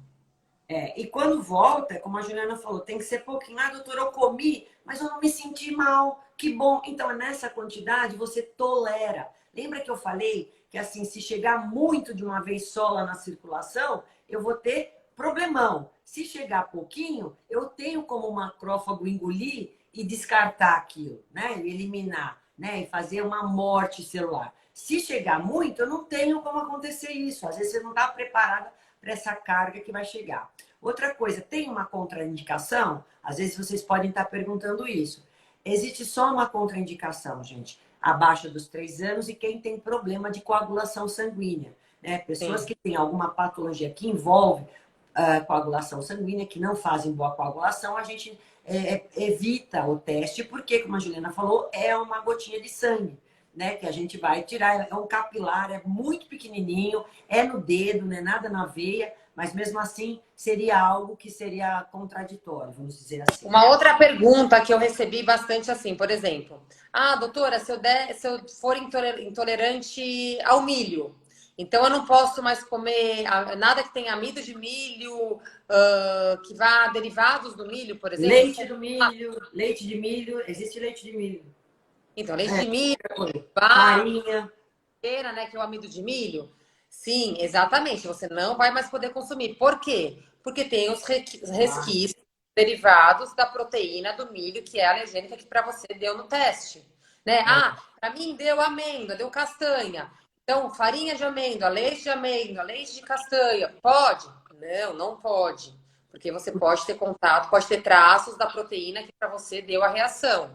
E quando volta, como a Juliana falou, tem que ser pouquinho. Ah, doutora, eu comi, mas eu não me senti mal. Que bom. Então, nessa quantidade, você tolera. Lembra que eu falei que, assim, se chegar muito de uma vez só lá na circulação, eu vou ter problemão. Se chegar pouquinho, eu tenho como o macrófago engolir e descartar aquilo, né? E eliminar, né? E fazer uma morte celular. Se chegar muito, eu não tenho como acontecer isso. Às vezes você não está preparada para essa carga que vai chegar. Outra coisa, tem uma contraindicação? Às vezes vocês podem estar perguntando isso. Existe só uma contraindicação, gente, abaixo dos 3 anos e quem tem problema de coagulação sanguínea. Né? Pessoas Sim. que têm alguma patologia que envolve coagulação sanguínea, que não fazem boa coagulação, a gente evita o teste, porque, como a Juliana falou, é uma gotinha de sangue. Né, que a gente vai tirar, é um capilar, é muito pequenininho, é no dedo, não é nada na veia, mas mesmo assim seria algo que seria contraditório, vamos dizer assim. Uma outra pergunta que eu recebi bastante assim, por exemplo, ah, doutora, se eu for intolerante ao milho, então eu não posso mais comer nada que tenha amido de milho, que vá derivados do milho, por exemplo. Leite do milho, leite de milho, existe leite de milho. Então, leite de milho, Farinha. barreira, né, que é o amido de milho. Sim, exatamente. Você não vai mais poder consumir. Por quê? Porque tem os Ah, resquícios derivados da proteína do milho, que é a alergênica que para você deu no teste. Né? Ah, é. para mim deu amêndoa, deu castanha. Então, farinha de amêndoa, leite de castanha. Pode? Não, não pode. Porque você pode ter contato, pode ter traços da proteína que para você deu a reação.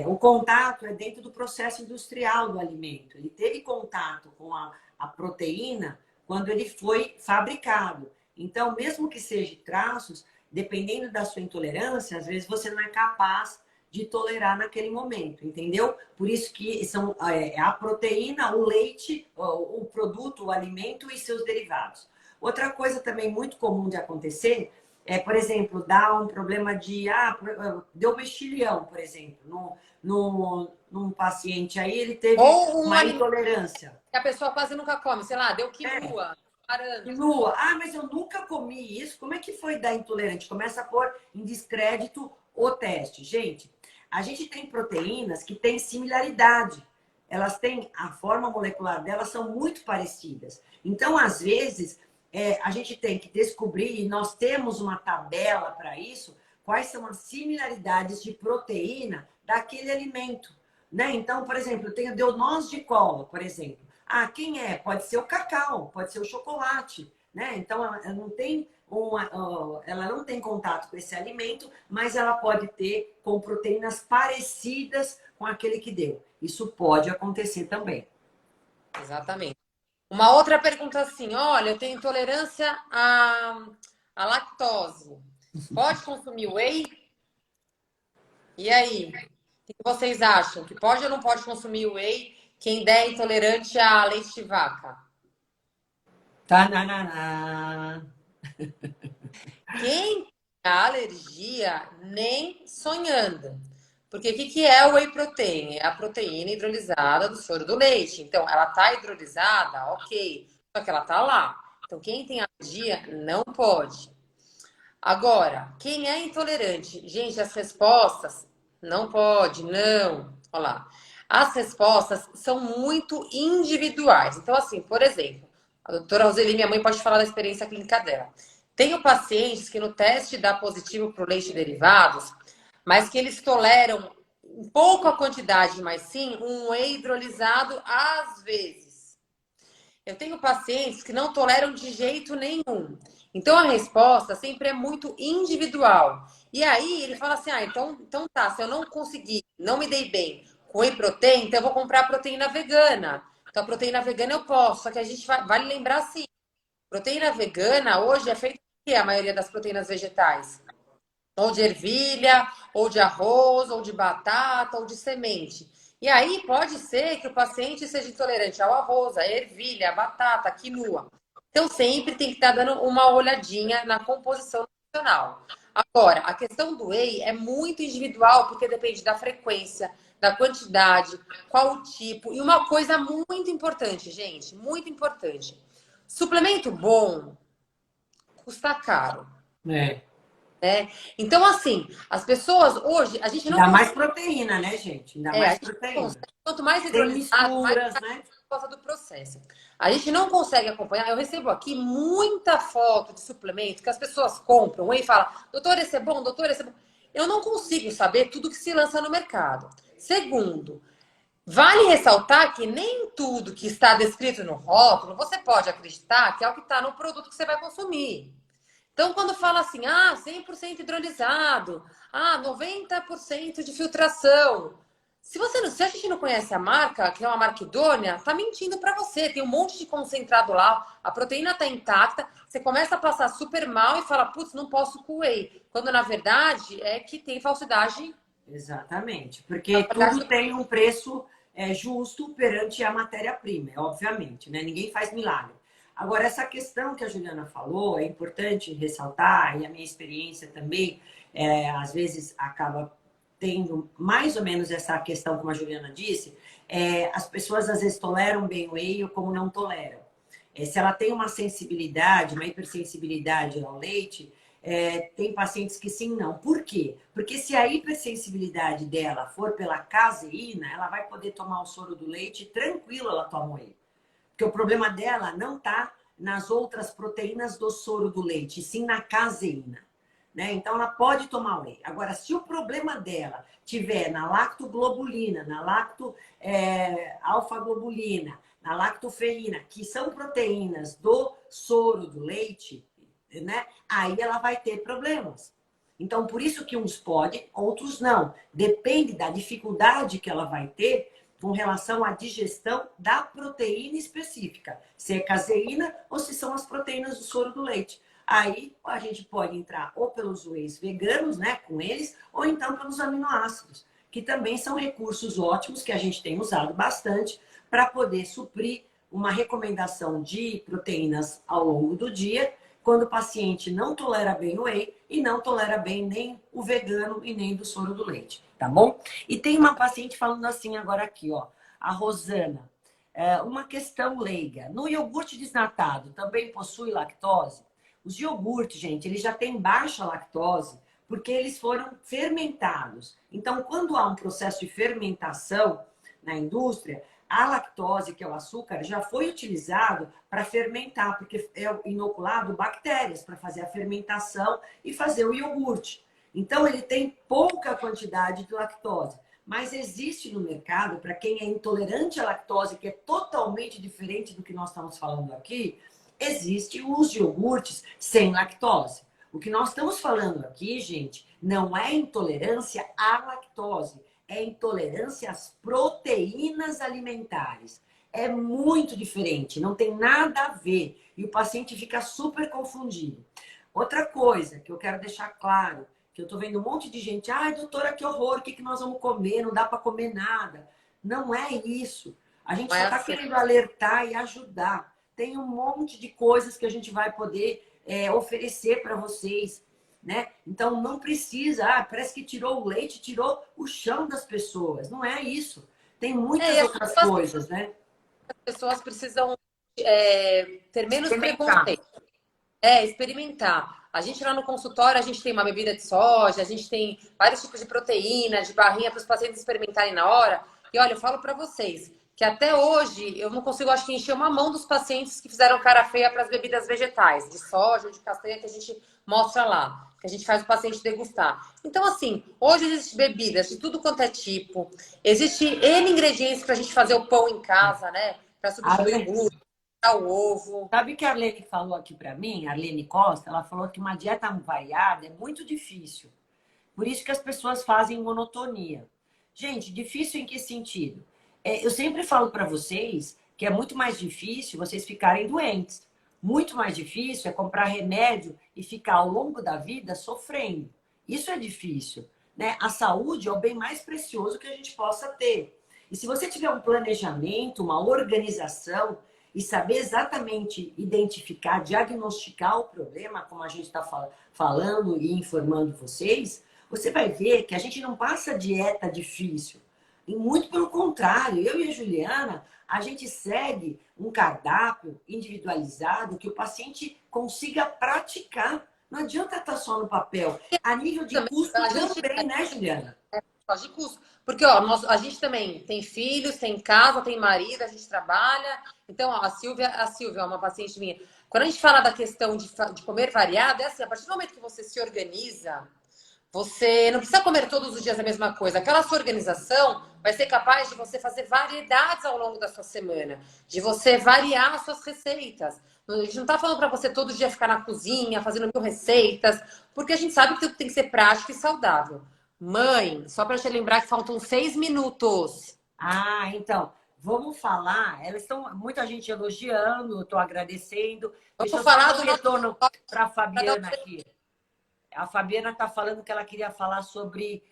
O contato é dentro do processo industrial do alimento. Ele teve contato com a proteína quando ele foi fabricado. Então, mesmo que seja traços, dependendo da sua intolerância, às vezes você não é capaz de tolerar naquele momento, entendeu? Por isso que são a proteína, o leite, o produto, o alimento e seus derivados. Outra coisa também muito comum de acontecer por exemplo, dá um problema de deu mexilhão, por exemplo, num paciente aí, ele teve Ou um uma alimento intolerância. que a pessoa quase nunca come, sei lá, deu É, quinua, laranja. nua. Ah, mas eu nunca comi isso. Como é que foi dar intolerante? Começa a pôr em descrédito o teste. Gente, a gente tem proteínas que têm similaridade. Elas têm, a forma molecular delas são muito parecidas. Então, às vezes, a gente tem que descobrir, e nós temos uma tabela para isso, quais são as similaridades de proteína daquele alimento. Né? Então, por exemplo, eu tenho deu noz de cola, por exemplo. Ah, quem é? Pode ser o cacau, pode ser o chocolate, né? Então ela não tem ela não tem contato com esse alimento, mas ela pode ter com proteínas parecidas com aquele que deu. Isso pode acontecer também. Exatamente. Uma outra pergunta assim, olha, eu tenho intolerância à lactose. Pode consumir whey? E aí? O que vocês acham? Que pode ou não pode consumir whey quem der intolerante a leite de vaca? Tananana. Quem tem alergia, nem sonhando. Porque o que é o whey protein? É a proteína hidrolisada do soro do leite. Então, ela tá hidrolisada, ok. Só que ela tá lá. Então, quem tem alergia não pode. Agora, quem é intolerante? Gente, as respostas não pode, não. Olha lá. As respostas são muito individuais. Então, assim, por exemplo, a doutora Roseli, minha mãe, pode falar da experiência clínica dela. Tenho pacientes que no teste dá positivo para o leite derivados, mas que eles toleram um pouco a quantidade, mas sim um whey hidrolisado às vezes. Eu tenho pacientes que não toleram de jeito nenhum. Então a resposta sempre é muito individual. E aí ele fala assim: ah, então tá, se eu não conseguir, não me dei bem com whey protein, então eu vou comprar proteína vegana. Então a proteína vegana eu posso, só que a gente vale lembrar assim: proteína vegana hoje é feita de quê? A maioria das proteínas vegetais. Ou de ervilha, ou de arroz, ou de batata, ou de semente. E aí pode ser que o paciente seja intolerante ao arroz, à ervilha, à batata, à quinoa. Então sempre tem que estar dando uma olhadinha na composição nutricional. Agora, a questão do whey é muito individual, porque depende da frequência, da quantidade, qual o tipo. E uma coisa muito importante, gente, muito importante. Suplemento bom custa caro, É. né? Então, assim, as pessoas hoje, a gente não Ainda mais consegue, proteína, né, gente? Ainda a mais gente não proteína. consegue, quanto mais Sem hidrolisado, mais misturas, né? por causa do processo. A gente não consegue acompanhar. Eu recebo aqui muita foto de suplemento que as pessoas compram e falam, doutor, esse é bom, doutor, esse é bom. Eu não consigo saber tudo que se lança no mercado. Segundo, vale ressaltar que nem tudo que está descrito no rótulo você pode acreditar que é o que está no produto que você vai consumir. Então, quando fala assim, 100% hidrolisado, 90% de filtração. Se a gente não conhece a marca, que é uma marca idônea, tá mentindo para você. Tem um monte de concentrado lá, a proteína tá intacta, você começa a passar super mal e fala, putz, não posso com whey. Quando na verdade é que tem falsidade. Exatamente, porque tudo tem um preço justo perante a matéria-prima, obviamente, né? Ninguém faz milagre. Agora, essa questão que a Juliana falou é importante ressaltar, e a minha experiência também, às vezes, acaba tendo mais ou menos essa questão, como a Juliana disse, as pessoas às vezes toleram bem o whey ou como não toleram. Se ela tem uma sensibilidade, uma hipersensibilidade ao leite, Tem pacientes que sim, não. Por quê? Porque se a hipersensibilidade dela for pela caseína, ela vai poder tomar o soro do leite tranquilo, ela toma ele. Porque o problema dela não está nas outras proteínas do soro do leite, e sim na caseína. Né? Então, ela pode tomar whey. Agora, se o problema dela tiver na lactoglobulina, na alfa-globulina, na lactoferrina, que são proteínas do soro do leite, né? Aí ela vai ter problemas. Então, por isso que uns podem, outros não. Depende da dificuldade que ela vai ter com relação à digestão da proteína específica. Se é caseína ou se são as proteínas do soro do leite. Aí a gente pode entrar ou pelos wheys veganos, né, com eles, ou então pelos aminoácidos, que também são recursos ótimos que a gente tem usado bastante para poder suprir uma recomendação de proteínas ao longo do dia, quando o paciente não tolera bem o whey e não tolera bem nem o vegano e nem do soro do leite, tá bom? E tem uma paciente falando assim agora aqui, ó, a Rosana. Uma questão leiga. No iogurte desnatado também possui lactose? Os iogurtes, gente, eles já têm baixa lactose porque eles foram fermentados. Então, quando há um processo de fermentação na indústria, a lactose, que é o açúcar, já foi utilizado para fermentar, porque é inoculado bactérias para fazer a fermentação e fazer o iogurte. Então, ele tem pouca quantidade de lactose. Mas existe no mercado, para quem é intolerante à lactose, que é totalmente diferente do que nós estamos falando aqui, existe os iogurtes sem lactose. O que nós estamos falando aqui, gente, não é intolerância à lactose, é intolerância às proteínas alimentares. É muito diferente, não tem nada a ver. E o paciente fica super confundido. Outra coisa que eu quero deixar claro, que eu tô vendo um monte de gente, ai, doutora, que horror, o que nós vamos comer? Não dá para comer nada. Não é isso. A gente só está querendo alertar e ajudar. Tem um monte de coisas que a gente vai poder oferecer para vocês, né? Então não precisa, parece que tirou o leite, tirou o chão das pessoas. Não é isso. Tem muitas outras coisas, né? As pessoas precisam ter menos Experimentar. preconceito. Experimentar. A gente lá no consultório, a gente tem uma bebida de soja, a gente tem vários tipos de proteína, de barrinha para os pacientes experimentarem na hora. E olha, eu falo para vocês que até hoje eu não consigo, acho que, encher uma mão dos pacientes que fizeram cara feia para as bebidas vegetais, de soja ou de castanha, que a gente mostra lá, que a gente faz o paciente degustar. Então, assim, hoje existem bebidas de tudo quanto é tipo, existe N ingredientes para a gente fazer o pão em casa, né? Para substituir o glúten, o ovo. Sabe o que a Arlene falou aqui para mim? A Arlene Costa, ela falou que uma dieta variada é muito difícil. Por isso que as pessoas fazem monotonia. Gente, difícil em que sentido? Eu sempre falo para vocês que é muito mais difícil vocês ficarem doentes. Muito mais difícil é comprar remédio e ficar ao longo da vida sofrendo. Isso é difícil, né? A saúde é o bem mais precioso que a gente possa ter. E se você tiver um planejamento, uma organização e saber exatamente identificar, diagnosticar o problema, como a gente está falando e informando vocês, você vai ver que a gente não passa dieta difícil. E muito pelo contrário, eu e a Juliana, a gente segue um cardápio individualizado que o paciente consiga praticar. Não adianta estar só no papel. A nível de custo também, né, Juliana? De custo. Porque ó, a gente também tem filhos, tem casa, tem marido, a gente trabalha. Então, ó, a Silvia é uma paciente minha. Quando a gente fala da questão de comer variado, é assim, a partir do momento que você se organiza, você não precisa comer todos os dias a mesma coisa. Aquela sua organização vai ser capaz de você fazer variedades ao longo da sua semana, de você variar as suas receitas. A gente não está falando para você todo dia ficar na cozinha, fazendo 1000 receitas, porque a gente sabe que tudo tem que ser prático e saudável. Mãe, só para te lembrar que faltam 6 minutos. Então, vamos falar. Elas estão, muita gente elogiando, estou agradecendo. Deixa eu falar dar um do retorno para a Fabiana aqui. A Fabiana está falando que ela queria falar sobre.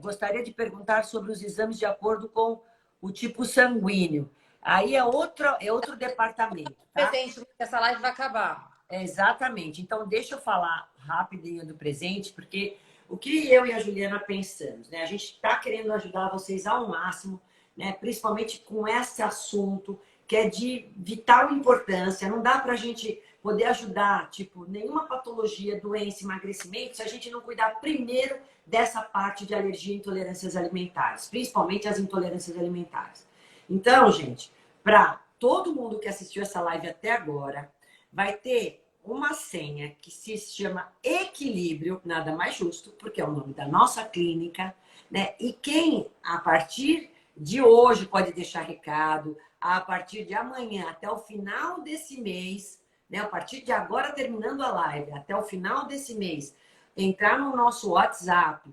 Gostaria de perguntar sobre os exames de acordo com o tipo sanguíneo. Aí é outro departamento. Tá? Presente, essa live vai acabar. Exatamente. Então, deixa eu falar rapidinho do presente, porque o que eu e a Juliana pensamos, né? A gente está querendo ajudar vocês ao máximo, né? Principalmente com esse assunto que é de vital importância. Não dá para a gente poder ajudar, tipo, nenhuma patologia, doença, emagrecimento, se a gente não cuidar primeiro dessa parte de alergia e intolerâncias alimentares, principalmente as intolerâncias alimentares. Então, gente, para todo mundo que assistiu essa live até agora, vai ter uma senha que se chama Equilíbrio, nada mais justo, porque é o nome da nossa clínica, né? E quem, a partir de hoje, pode deixar recado, a partir de amanhã até o final desse mês, né? A partir de agora, terminando a live, até o final desse mês, entrar no nosso WhatsApp,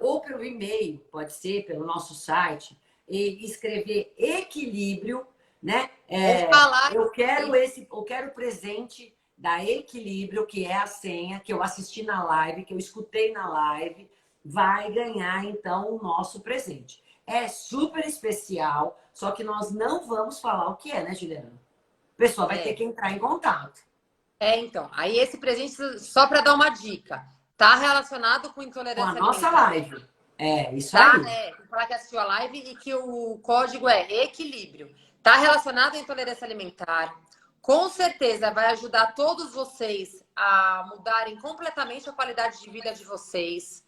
ou pelo e-mail, pode ser pelo nosso site, e escrever equilíbrio, né? Eu quero presente da Equilíbrio, que é a senha que eu assisti na live, que eu escutei na live, vai ganhar então o nosso presente. É super especial, só que nós não vamos falar o que é, né, Juliana? A pessoa vai ter que entrar em contato. Então, aí esse presente, só para dar uma dica, tá relacionado com Com a intolerância nossa alimentar. live. É, isso Tá? aí. Falar que assistiu a live e que o código é equilíbrio. Tá relacionado à intolerância alimentar. Com certeza vai ajudar todos vocês a mudarem completamente a qualidade de vida de vocês.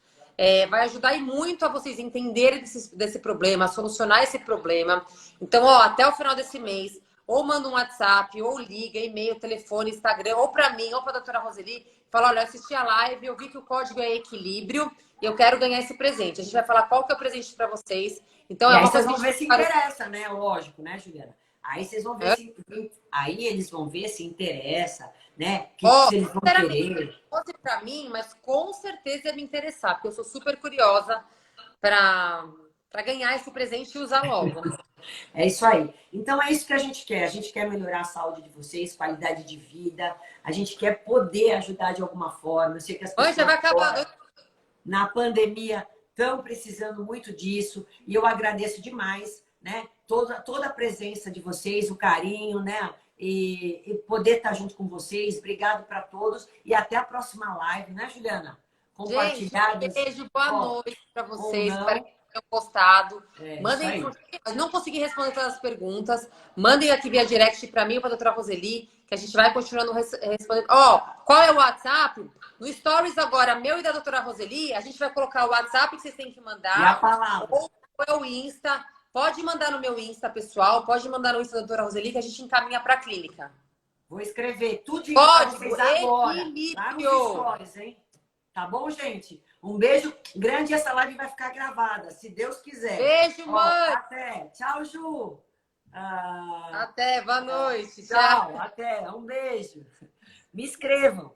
Vai ajudar e muito a vocês entenderem desse problema, a solucionar esse problema. Então, ó, até o final desse mês, ou manda um WhatsApp, ou liga, e-mail, telefone, Instagram, ou para mim, ou para a doutora Roseli, fala, olha, eu assisti a live, eu vi que o código é equilíbrio, e eu quero ganhar esse presente. A gente vai falar qual que é o presente para vocês. Então, E é aí uma vocês coisa que vão a ver gente se faz. interessa, né? Lógico, né, Juliana? Aí vocês vão ver se. Aí eles vão ver se interessa, né? Que Ó, se eles vão sinceramente, querer. não fosse para mim, mas com certeza ia me interessar, porque eu sou super curiosa para ganhar esse presente e usar logo. É isso aí. Então é isso que a gente quer. A gente quer melhorar a saúde de vocês, qualidade de vida. A gente quer poder ajudar de alguma forma. Eu sei que as Oi, já pessoas vai acabar. agora, na pandemia, estão precisando muito disso. E eu agradeço demais, né? Toda a presença de vocês, o carinho, né? E poder estar junto com vocês. Obrigado para todos. E até a próxima live, né, Juliana? Gente, Compartilhadas, beijo, boa ó, noite para ou vocês. Espero não. que tenham gostado. É isso Mandem, aí. não consegui responder todas as perguntas. Mandem aqui via direct para mim ou para a doutora Roseli, que a gente vai continuando respondendo. Ó, qual é o WhatsApp? No Stories agora, meu e da doutora Roseli, a gente vai colocar o WhatsApp que vocês têm que E a mandar, palavra. ou é o Insta. Pode mandar no meu Insta, pessoal. Pode mandar no Insta da doutora Roseli, que a gente encaminha para a clínica. Vou escrever tudinho para Código vocês agora, lá nos equilíbrio. stories, hein? Tá bom, gente? Um beijo grande. Essa live vai ficar gravada, se Deus quiser. Beijo, Ó, mãe. até. Tchau, Ju. Até, boa noite. Tchau, até. Um beijo. Me inscrevam.